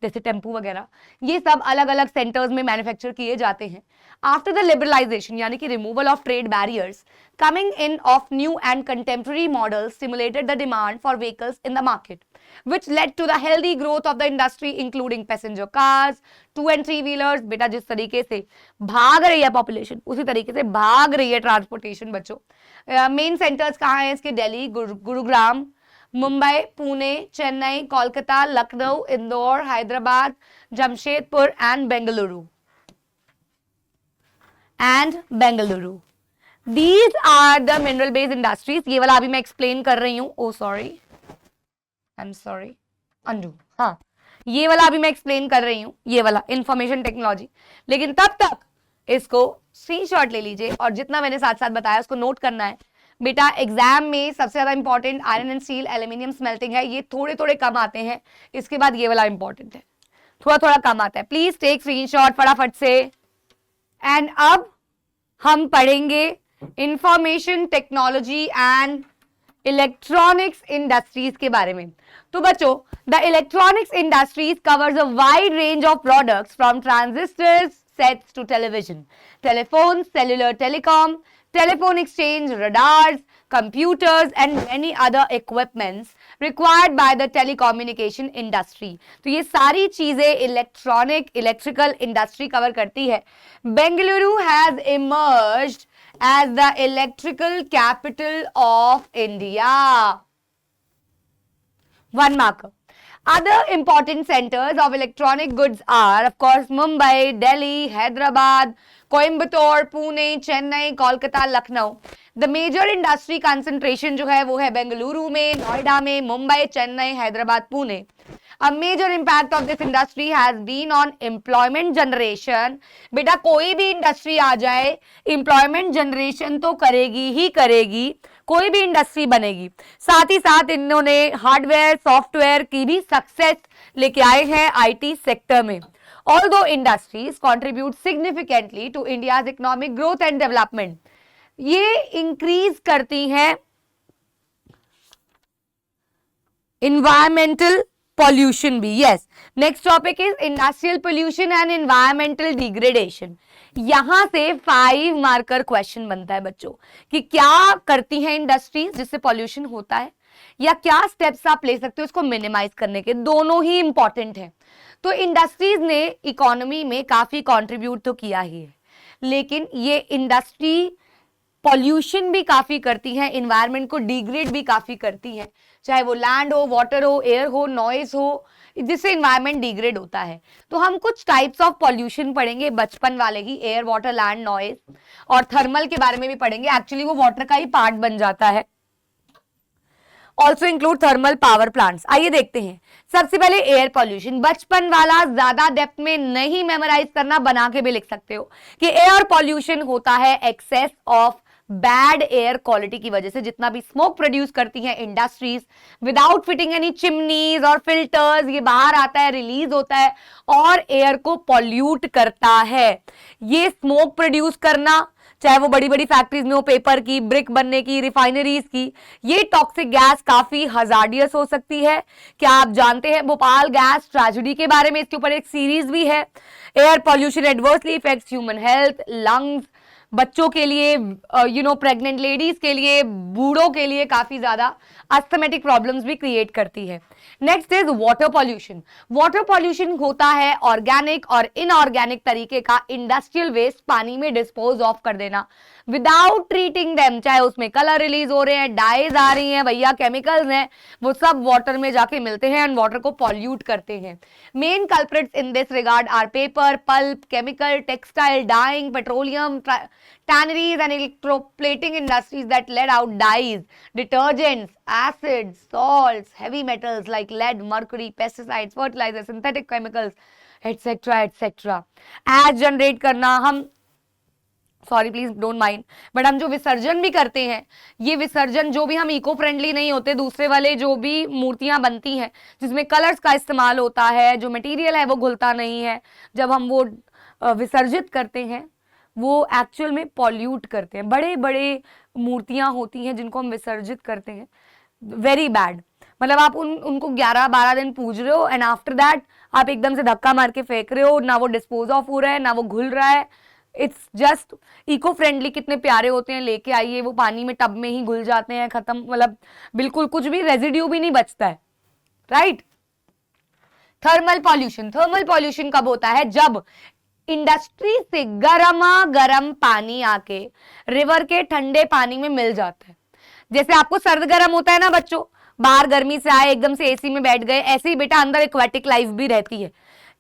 जैसे टेम्पू वगैरह, ये सब अलग अलग सेंटर्स में मैन्युफैक्चर किए जाते हैं। आफ्टर द लिबरलाइजेशन यानी कि removal of trade barriers, coming in of new and contemporary models stimulated the demand for vehicles in the market, which led to the healthy growth of the industry including passenger cars, 2 and 3 wheelers। बेटा जिस तरीके से भाग रही है population उसी तरीके से भाग रही है ट्रांसपोर्टेशन बच्चों। मेन सेंटर्स कहाँ हैं इसके? Delhi, Gurugram, Mumbai, Pune, Chennai, Kolkata, Lucknow, Indore, Hyderabad, Jamshedpur and Bengaluru. These are the mineral based industries। ये वाला अभी मैं एक्सप्लेन कर रही हूँ। Oh sorry, I'm sorry, undo। हाँ, ये वाला अभी मैं एक्सप्लेन कर रही हूँ, ये वाला इंफॉर्मेशन टेक्नोलॉजी। लेकिन तब तक इसको स्क्रीनशॉट ले लीजिए और जितना मैंने साथ साथ बताया उसको नोट करना है। बेटा एग्जाम में सबसे ज्यादा important iron and steel, aluminium smelting है। ये थोड़े थोड़े कम आते हैं, इसके बाद ये वाला इंपॉर्टेंट है, थोड़ा थोड़ा कम आता है। प्लीज टेक स्क्रीनशॉट फटाफट से। एंड अब हम पढ़ेंगे information technology and electronics industries के बारे में। तो बच्चों, the electronics industries covers a wide range of products from transistors sets to television, telephone, cellular telecom, telephone exchange, radars, computers and many other equipments required by the telecommunication industry। तो ये सारी चीजें electrical industry cover करती है। Bengaluru has emerged as the electrical capital of India। 1 marker। Other important centers of electronic goods are of course Mumbai, Delhi, Hyderabad, Coimbatore, Pune, Chennai, Kolkata, Lucknow. The major industry concentration जो है वो है बेंगलुरु में, नोएडा में, Mumbai, Chennai, Hyderabad, Pune. A major impact of this industry has been on employment generation। बेटा कोई भी industry आ जाए एम्प्लॉयमेंट जनरेशन तो करेगी ही करेगी, कोई भी इंडस्ट्री बनेगी। साथ ही साथ इन्होंने हार्डवेयर सॉफ्टवेयर की भी सक्सेस लेके आए हैं आईटी सेक्टर में। Although industries contribute significantly to India's economic growth and development, ये इंक्रीज करती हैं environmental pollution भी। yes, next topic is industrial pollution and environmental degradation। यहां से 5 मार्कर क्वेश्चन बनता है बच्चों कि क्या करती है इंडस्ट्रीज जिससे पॉल्यूशन होता है, या क्या स्टेप्स आप ले सकते हो इसको मिनिमाइज करने के। दोनों ही इंपॉर्टेंट है। तो इंडस्ट्रीज ने इकोनॉमी में काफी कंट्रीब्यूट तो किया ही है, लेकिन ये इंडस्ट्री पॉल्यूशन भी काफी करती है, एनवायरनमेंट को डिग्रेड भी काफी करती है, चाहे वो लैंड हो, वाटर हो, एयर हो, नॉइज हो, जिससे एनवायरनमेंट डिग्रेड होता है। तो हम कुछ टाइप्स ऑफ पॉल्यूशन पढ़ेंगे बचपन वाले ही, एयर, वाटर, लैंड, नॉइज, और थर्मल के बारे में भी पढ़ेंगे। एक्चुअली वो वाटर का ही पार्ट बन जाता है। Also include thermal power plants. आइए देखते हैं। सबसे पहले एयर पॉल्यूशन, बचपन वाला ज्यादा डेप्थ में नहीं मेमोराइज करना, बना के भी लिख सकते हो कि एयर पॉल्यूशन होता है excess of bad air quality की वजह से। जितना भी स्मोक प्रोड्यूस करती है industries without fitting any chimneys और फिल्टर्स, ये बाहर आता है, रिलीज होता है और एयर को पॉल्यूट करता है। ये स्मोक प्रोड्यूस करना, चाहे वो बड़ी बड़ी फैक्ट्रीज में हो, पेपर की, ब्रिक बनने की, रिफाइनरीज की, ये टॉक्सिक गैस काफी हजार्डियस हो सकती है। क्या आप जानते हैं भोपाल गैस ट्रेजेडी के बारे में? इसके ऊपर एक सीरीज भी है। Air pollution adversely effects human health, lungs, बच्चों के लिए, प्रेग्नेंट लेडीज के लिए, बूढ़ों के लिए काफी ज्यादा अस्थमेटिक प्रॉब्लम्स भी क्रिएट करती है। Next is water pollution. Water pollution होता है ऑर्गेनिक और इनऑर्गेनिक तरीके का इंडस्ट्रियल वेस्ट पानी में डिस्पोज ऑफ कर देना विदाउट ट्रीटिंग देम, चाहे उसमें कलर रिलीज हो रहे हैं, डाइज आ रही हैं, भैया केमिकल्स हैं, वो सब वाटर में जाके मिलते हैं एंड वाटर को पॉल्यूट करते हैं। Main culprits in this regard are paper, pulp, chemical, textile, dyeing, petroleum, tanneries and electroplating industries that let out dyes, detergents, acids, salts, heavy metals like lead, mercury, pesticides, fertilizers, synthetic chemicals, etc. etc. As generate करना, हम sorry please don't mind, but हम जो विसर्जन भी करते हैं, ये विसर्जन जो भी हम इको फ्रेंडली नहीं होते, दूसरे वाले जो भी मूर्तियां बनती हैं जिसमें कलर्स का इस्तेमाल होता है, जो मटेरियल है वो घुलता नहीं है, जब हम वो विसर्जित करते हैं वो एक्चुअल में पॉल्यूट करते हैं। बड़े बड़े मूर्तियां होती हैं जिनको हम विसर्जित करते हैं, वेरी बैड। मतलब आप उनको 11-12 दिन पूज रहे हो एंड आफ्टर दैट आप एकदम से धक्का मार के फेंक रहे हो, ना वो डिस्पोज ऑफ हो रहा है ना वो घुल रहा है। इट्स जस्ट इको फ्रेंडली, कितने प्यारे होते हैं, लेके आइए, वो पानी में टब में ही घुल जाते हैं, खत्म, मतलब बिल्कुल कुछ भी रेजिड्यू भी नहीं बचता है, राइट। थर्मल पॉल्यूशन कब होता है? जब इंडस्ट्री से गर्मा गर्म पानी आके रिवर के ठंडे पानी में मिल जाता है। जैसे आपको सर्द गर्म होता है ना बच्चों, बाहर गर्मी से आए एकदम से एसी में बैठ गए, ऐसे ही बेटा अंदर एक्वेटिक लाइफ भी रहती है।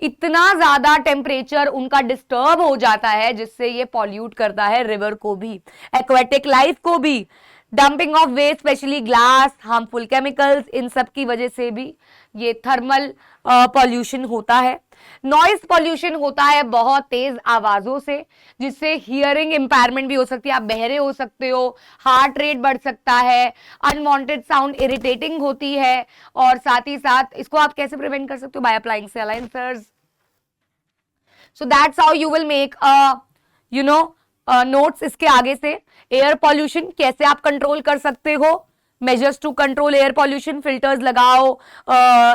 इतना ज्यादा टेम्परेचर उनका डिस्टर्ब हो जाता है जिससे ये पॉल्यूट करता है रिवर को भी, एक्वेटिक लाइफ को भी। Dumping of waste, specially glass, harmful chemicals, इन सब की वजह से भी ये थर्मल पॉल्यूशन होता है। नॉइज पॉल्यूशन होता है बहुत तेज आवाजों से, जिससे हियरिंग इंपैयरमेंट भी हो सकती है, आप बहरे हो सकते हो, हार्ट रेट बढ़ सकता है, अनवांटेड साउंड इरिटेटिंग होती है, और साथ ही साथ इसको आप कैसे प्रिवेंट कर सकते हो? By applying silencers. So that's how you will make notes इसके आगे से। एयर पॉल्यूशन कैसे आप कंट्रोल कर सकते हो? Measures to control air pollution, filters लगाओ,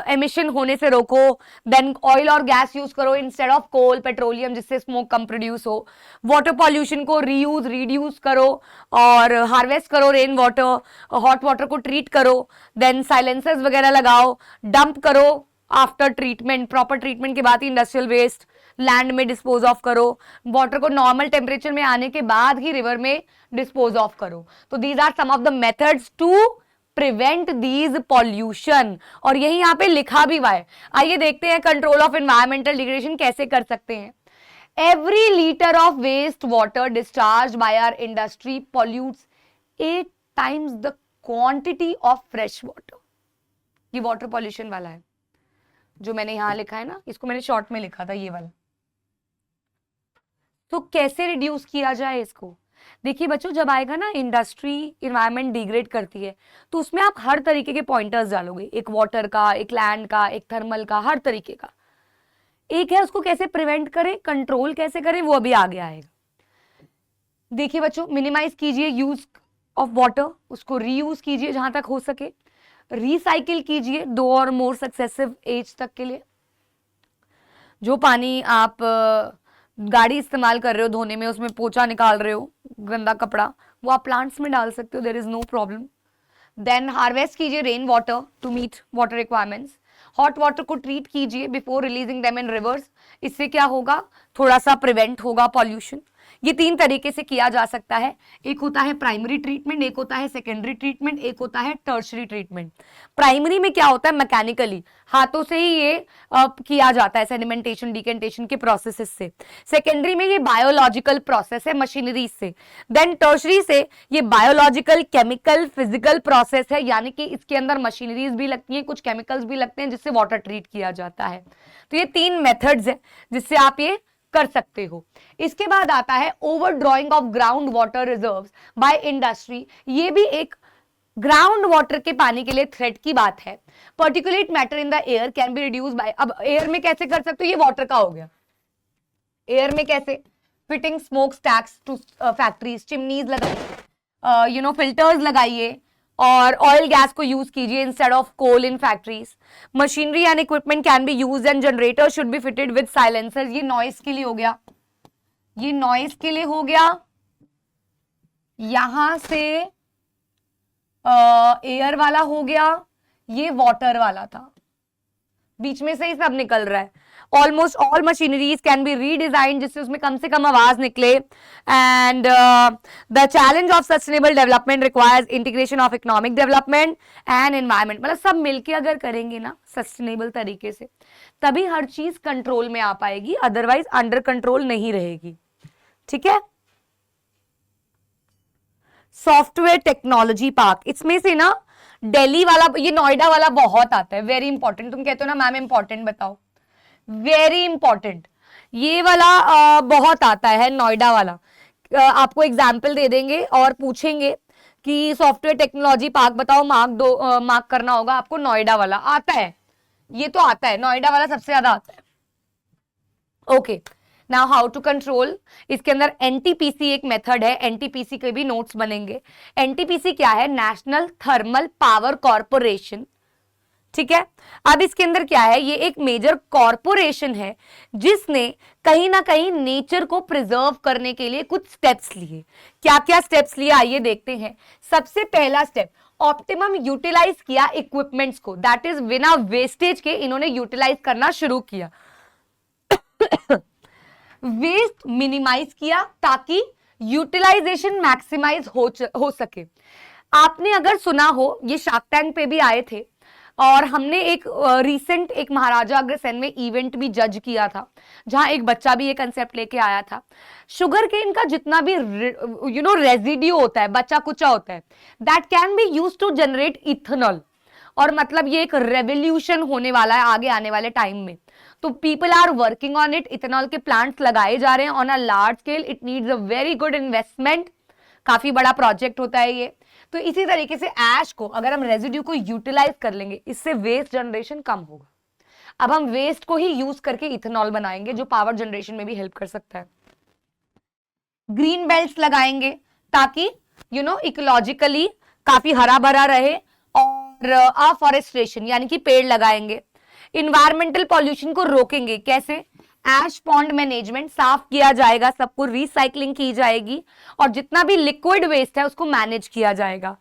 एमिशन होने से रोको। देन ऑयल और गैस यूज करो इंस्टेड ऑफ कोल, पेट्रोलियम, जिससे स्मोक कम प्रोड्यूस हो। वाटर पॉल्यूशन को रीयूज रिड्यूस करो और हार्वेस्ट करो रेन वाटर, हॉट वाटर को ट्रीट करो। देन साइलेंसर्स वगैरह लगाओ, डंप करो आफ्टर ट्रीटमेंट, प्रॉपर ट्रीटमेंट के बाद ही इंडस्ट्रियल वेस्ट लैंड में डिस्पोज ऑफ करो। वाटर को नॉर्मल टेम्परेचर में आने के बाद ही रिवर में डिस्पोज ऑफ करो। तो these are some of the methods to prevent these pollution, और यही यहाँ पे लिखा भी हुआ है। आइए देखते हैं कंट्रोल ऑफ एनवायरमेंटल डिग्रेडेशन कैसे कर सकते हैं। Every litre of waste water discharge by our industry pollutes 8 times the quantity of fresh water. ये वाटर पॉल्यूशन वाला है जो मैंने यहां लिखा है ना, इसको मैंने शॉर्ट में लिखा था, ये वाला। तो कैसे रिड्यूस किया जाए इसको? देखिए बच्चों, जब आएगा ना इंडस्ट्री इन्वायरमेंट डिग्रेड करती है, तो उसमें आप हर तरीके के पॉइंटर्स डालोगे, एक वाटर का, एक लैंड का, एक थर्मल का, हर तरीके का। एक है उसको कैसे प्रिवेंट करें, कंट्रोल कैसे करें, वो अभी आगे आएगा। देखिए बच्चों, मिनिमाइज कीजिए यूज ऑफ वाटर, उसको रीयूज कीजिए जहां तक हो सके, रिसाइकिल कीजिए 2 और मोर सक्सेसिव एज तक के लिए। जो पानी आप गाड़ी इस्तेमाल कर रहे हो धोने में, उसमें पोछा निकाल रहे हो, गंदा कपड़ा, वो आप प्लांट्स में डाल सकते हो, there is no problem. Then harvest कीजिए rain water to meet water requirements. Hot water को ट्रीट कीजिए before releasing them in rivers. इससे क्या होगा, थोड़ा सा प्रिवेंट होगा पॉल्यूशन। ये 3 तरीके से किया जा सकता है। एक होता है प्राइमरी ट्रीटमेंट, एक होता है सेकेंडरी ट्रीटमेंट, एक होता है टर्शरी ट्रीटमेंट। प्राइमरी में क्या होता है, मैकेनिकली हाथों से ही ये किया जाता है, सेडिमेंटेशन डिकेंटेशन के प्रोसेसेस से। सेकेंडरी में ये बायोलॉजिकल प्रोसेस है, मशीनरी से। देन टर्शरी से ये बायोलॉजिकल, केमिकल, फिजिकल प्रोसेस है, यानी कि इसके अंदर मशीनरीज भी लगती हैं, कुछ केमिकल्स भी लगते हैं जिससे वाटर ट्रीट किया जाता है। तो ये 3 मेथड्स है जिससे आप ये कर सकते हो। इसके बाद आता है over drawing of ground water reserves by industry. ये भी एक ग्राउंड वाटर के पानी के लिए थ्रेट की बात है। Particulate matter in the air can be reduce by, अब एयर में कैसे कर सकते हो, ये वाटर का हो गया। एयर में कैसे, fitting smoke stacks to factories, chimneys लगाइए, फिल्टर्स लगाइए, और ऑयल गैस को यूज कीजिए instead of coal in factories. Machinery and equipment can be used and generator should be fitted with silencers. ये नॉइस के लिए हो गया, ये नॉइस के लिए हो गया। यहां से एयर वाला हो गया, ये वाटर वाला था, बीच में से ही सब निकल रहा है। Almost all machineries can be redesign जिससे उसमें कम से कम आवाज निकले। And the challenge of sustainable development requires integration of economic development and environment. मतलब सब मिलके अगर करेंगे ना सस्टेनेबल तरीके से, तभी हर चीज कंट्रोल में आ पाएगी, अदरवाइज अंडर कंट्रोल नहीं रहेगी। ठीक है। सॉफ्टवेयर टेक्नोलॉजी पार्क, इसमें से ना दिल्ली वाला, ये नोएडा वाला बहुत आता है, वेरी इंपॉर्टेंट। तुम कहते हो ना मैम इंपॉर्टेंट बताओ, वेरी इंपॉर्टेंट। ये वाला बहुत आता है, नोएडा वाला। आपको एग्जाम्पल दे देंगे और पूछेंगे कि सॉफ्टवेयर टेक्नोलॉजी पार्क बताओ, मार्क करना होगा आपको। नोएडा वाला आता है, ये तो आता है, नोएडा वाला सबसे ज्यादा आता है। Okay, now how to control. इसके अंदर एनटीपीसी एक मेथड है, एनटीपीसी के भी नोट्स बनेंगे। एनटीपीसी क्या है, नेशनल थर्मल पावर कॉर्पोरेशन। ठीक है। अब इसके अंदर क्या है, ये एक मेजर कॉरपोरेशन है जिसने कहीं ना कहीं नेचर को प्रिजर्व करने के लिए कुछ स्टेप्स लिए। क्या क्या स्टेप्स लिए आइए देखते हैं। सबसे पहला स्टेप, ऑप्टिमम यूटिलाइज किया इक्विपमेंट्स को, दैट इज बिना वेस्टेज के इन्होंने यूटिलाइज करना शुरू किया। वेस्ट मिनिमाइज किया ताकि यूटिलाइजेशन मैक्सिमाइज हो सके। आपने अगर सुना हो, ये शार्क टैंक पे भी आए थे और हमने एक रीसेंट एक महाराजा अग्रसेन में इवेंट भी जज किया था, जहां एक बच्चा भी ये कंसेप्ट लेके आया था। शुगर केन का जितना भी रेजिड्यू होता है, बचा कुचा होता है, that can be used to generate ethanol. और मतलब ये एक रेवोल्यूशन होने वाला है आगे आने वाले टाइम में। तो people are working on it, ethanol के प्लांट्स लगाए जा रहे हैं on a large scale. It needs a very good investment, काफी बड़ा प्रोजेक्ट होता है ये। तो इसी तरीके से ऐश को अगर हम रेजिड्यू को यूटिलाइज कर लेंगे, इससे वेस्ट जनरेशन कम होगा। अब हम वेस्ट को ही यूज करके इथेनॉल बनाएंगे जो पावर जनरेशन में भी हेल्प कर सकता है। ग्रीन बेल्ट्स लगाएंगे ताकि इकोलॉजिकली काफी हरा भरा रहे, और अफॉरेस्टेशन यानी कि पेड़ लगाएंगे। इन्वायरमेंटल पॉल्यूशन को रोकेंगे, कैसे? ऐश पॉन्ड मैनेजमेंट, साफ किया जाएगा, सबको रिसाइकलिंग की जाएगी, और जितना भी लिक्विड वेस्ट है उसको मैनेज किया जाएगा।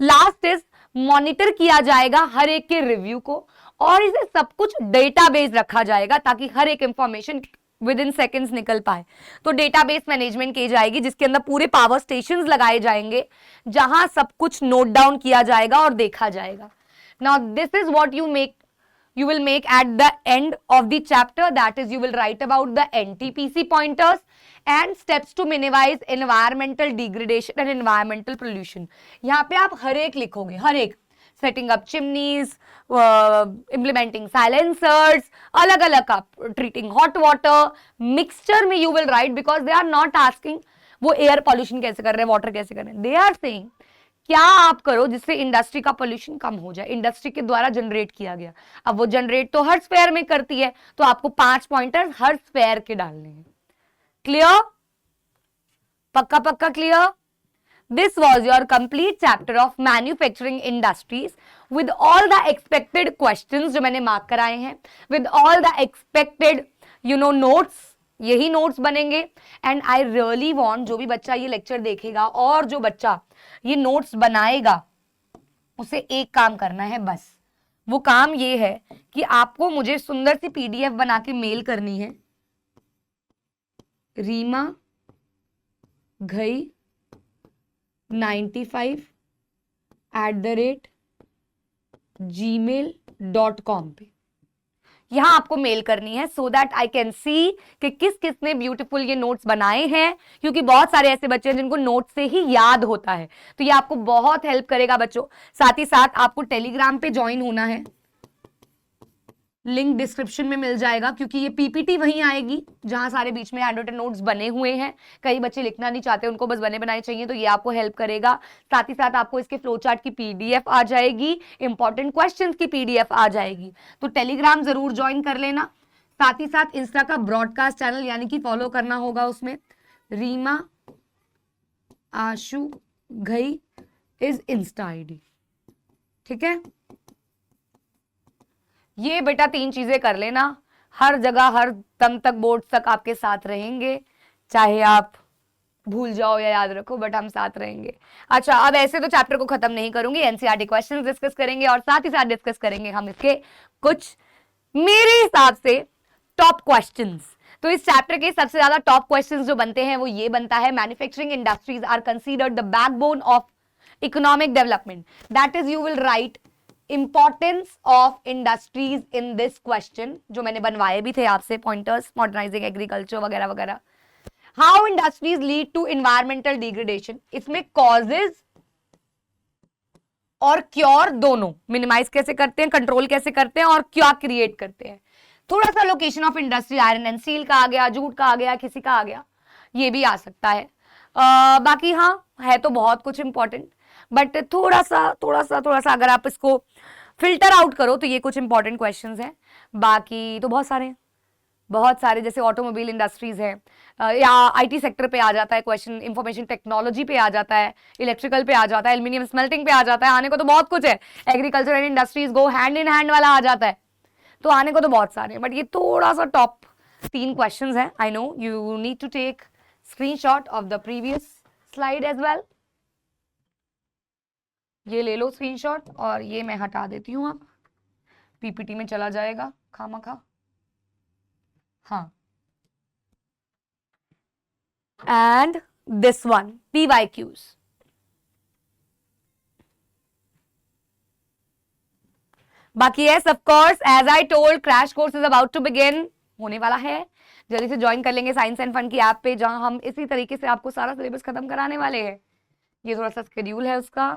लास्ट इज मॉनिटर किया जाएगा हर एक के रिव्यू को, और इसे सब कुछ डेटाबेस रखा जाएगा ताकि हर एक इंफॉर्मेशन विद इन सेकेंड्स निकल पाए। तो डेटाबेस मैनेजमेंट की जाएगी जिसके अंदर पूरे पावर स्टेशंस लगाए जाएंगे जहां सब कुछ नोट डाउन किया जाएगा और देखा जाएगा। Now this is what you will make at the end of the chapter, that is you will write about the NTPC pointers and steps to minimize environmental degradation and environmental pollution। यहाँ पे आप हर एक लिखोगे, हर एक, setting up chimneys, implementing silencers, अलग अलग आप treating hot water, mixture में you will write, because they are not asking वो air pollution कैसे कर रहे हैं, water कैसे कर रहे हैं, they are saying क्या आप करो जिससे इंडस्ट्री का पोल्यूशन कम हो जाए, इंडस्ट्री के द्वारा जनरेट किया गया। अब वो जनरेट तो हर स्फेयर में करती है, तो आपको 5 पॉइंटर हर स्फेयर के डालने हैं। क्लियर? पक्का पक्का clear? This was your complete chapter of manufacturing industries with all the expected questions जो मैंने मार्क कराए हैं, with all the expected notes. यही नोट्स बनेंगे। एंड आई रियली वांट, जो भी बच्चा ये लेक्चर देखेगा और जो बच्चा ये नोट्स बनाएगा, उसे एक काम करना है बस। वो काम ये है कि आपको मुझे सुंदर सी पीडीएफ बना के मेल करनी है, रीमा घई 95@gmail.com पे यहां आपको मेल करनी है, so that I can see कि किस किसने ब्यूटीफुल ये नोट्स बनाए हैं, क्योंकि बहुत सारे ऐसे बच्चे हैं जिनको नोट्स से ही याद होता है। तो ये आपको बहुत हेल्प करेगा बच्चों। साथ ही साथ आपको टेलीग्राम पे ज्वाइन होना है, लिंक डिस्क्रिप्शन में मिल जाएगा, क्योंकि ये पीपीटी वहीं आएगी जहां सारे बीच में हैंड रिटन नोट्स बने हुए हैं। कई बच्चे लिखना नहीं चाहते, उनको बस बने बनाए चाहिए, तो ये आपको हेल्प करेगा। साथ ही साथ आपको इसके फ्लो चार्ट की पीडीएफ आ जाएगी, इंपॉर्टेंट क्वेश्चंस की पीडीएफ आ जाएगी। तो टेलीग्राम जरूर ज्वाइन कर लेना। साथ ही साथ इंस्टा का ब्रॉडकास्ट चैनल यानी कि फॉलो करना होगा, उसमें रीमा आशु घई इज इंस्टा आईडी। ठीक है, ये बेटा 3 चीजें कर लेना, हर जगह हर दम तक बोर्ड तक आपके साथ रहेंगे, चाहे आप भूल जाओ या याद रखो, बट हम साथ रहेंगे। अच्छा, अब ऐसे तो चैप्टर को खत्म नहीं करूंगी, एनसीईआरटी क्वेश्चंस डिस्कस करेंगे और साथ ही साथ डिस्कस करेंगे हम इसके कुछ मेरे हिसाब से टॉप क्वेश्चंस। तो इस चैप्टर के सबसे ज्यादा टॉप क्वेश्चंस जो बनते हैं वो ये बनता है, manufacturing industries are considered the backbone of economic development. That is you will write importance of industries in this question, जो मैंने बनवाए भी थे आपसे पॉइंटर्स, मॉडर्नाइजिंग एग्रीकल्चर वगैरह वगैरह। How industries lead to environmental degradation, इसमें कॉजेज और क्योर दोनों, मिनिमाइज कैसे करते हैं, कंट्रोल कैसे करते हैं और क्या क्रिएट करते हैं। थोड़ा सा location of industry, iron and steel का आ गया, जूट का आ गया, किसी का आ गया, ये भी आ सकता है। बाकी हाँ है तो बहुत कुछ इंपॉर्टेंट, बट थोड़ा सा अगर आप इसको फिल्टर आउट करो तो ये कुछ इंपॉर्टेंट क्वेश्चंस हैं, बाकी तो बहुत सारे हैं। बहुत सारे जैसे ऑटोमोबाइल इंडस्ट्रीज है, या आईटी सेक्टर पे आ जाता है क्वेश्चन, इंफॉर्मेशन टेक्नोलॉजी पे आ जाता है, इलेक्ट्रिकल पे आ जाता है, एल्यूमिनियम स्मेल्टिंग पे आ जाता है, आने को तो बहुत कुछ है, agriculture and industries go hand in hand वाला आ जाता है, तो आने को तो बहुत सारे हैं, बट ये थोड़ा सा टॉप 3 क्वेश्चंस हैं. I know you need to take screenshot of the previous slide as well. ये ले लो स्क्रीनशॉट और ये मैं हटा देती हूँ, अब पीपीटी में चला जाएगा खामखा. हाँ, and this one, PYQs. बाकी yes, of course, as I told, crash course is about to begin, होने वाला है. जल्दी से ज्वाइन कर लेंगे साइंस एंड फन की ऐप पे, जहां हम इसी तरीके से आपको सारा सिलेबस खत्म कराने वाले हैं. ये थोड़ा सा शेड्यूल है उसका,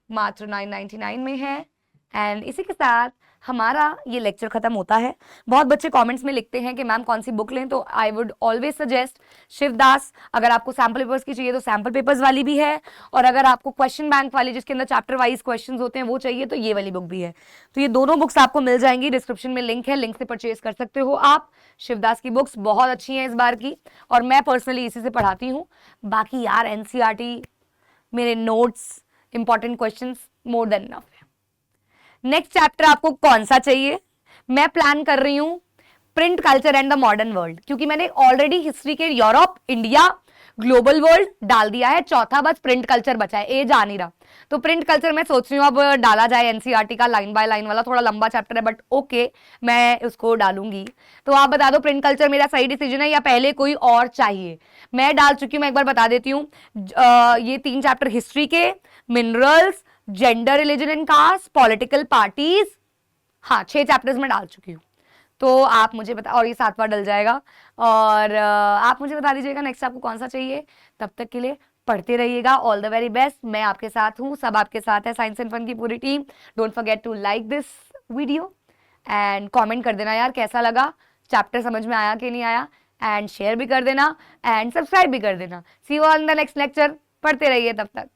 मात्र 999 में है. एंड इसी के साथ हमारा ये लेक्चर खत्म होता है. बहुत बच्चे कमेंट्स में लिखते हैं कि मैम कौन सी बुक लें, तो I would always suggest Shivdas. अगर आपको सैम्पल पेपर्स की चाहिए तो सैम्पल पेपर्स वाली भी है, और अगर आपको क्वेश्चन बैंक वाली जिसके अंदर चैप्टर वाइज क्वेश्चंस होते हैं वो चाहिए तो ये वाली बुक भी है. तो ये दोनों बुक्स आपको मिल जाएंगी, डिस्क्रिप्शन में लिंक है, लिंक से परचेज कर सकते हो आप. शिवदास की बुक्स बहुत अच्छी हैं इस बार की, और मैं पर्सनली इसी से पढ़ाती हूँ. बाकी यार एनसीईआरटी, मेरे notes, important questions more than enough है. नेक्स्ट चैप्टर आपको कौन सा चाहिए? मैं प्लान कर रही हूं print culture and the modern world, क्योंकि मैंने ऑलरेडी हिस्ट्री के यूरोप, इंडिया, ग्लोबल वर्ल्ड डाल दिया है. चौथा बस प्रिंट कल्चर बचा है, ए जा नहीं रहा. तो प्रिंट कल्चर मैं सोच रही हूँ अब डाला जाए एनसीईआरटी का लाइन बाय लाइन वाला. थोड़ा लंबा चैप्टर है बट ओके, मैं उसको डालूंगी. तो आप बता दो प्रिंट कल्चर मेरा सही डिसीजन है या पहले कोई और चाहिए? मैं डाल चुकी हूँ, मैं एक बार बता देती हूँ. ये 3 चैप्टर हिस्ट्री के, minerals, gender, religion and caste, political parties, हाँ 6 चैप्टर्स में डाल चुकी हूँ. तो आप मुझे बता, और ये 7वां डल जाएगा, और आप मुझे बता दीजिएगा नेक्स्ट आपको कौन सा चाहिए. तब तक के लिए पढ़ते रहिएगा. All the very best. मैं आपके साथ हूँ, सब आपके साथ है, साइंस एंड फन की पूरी टीम. Don't forget to like this video and comment कर देना यार कैसा लगा, चैप्टर समझ में आया कि नहीं आया, एंड शेयर भी कर देना एंड सब्सक्राइब भी कर देना. See you on the next lecture. पढ़ते रहिए तब तक.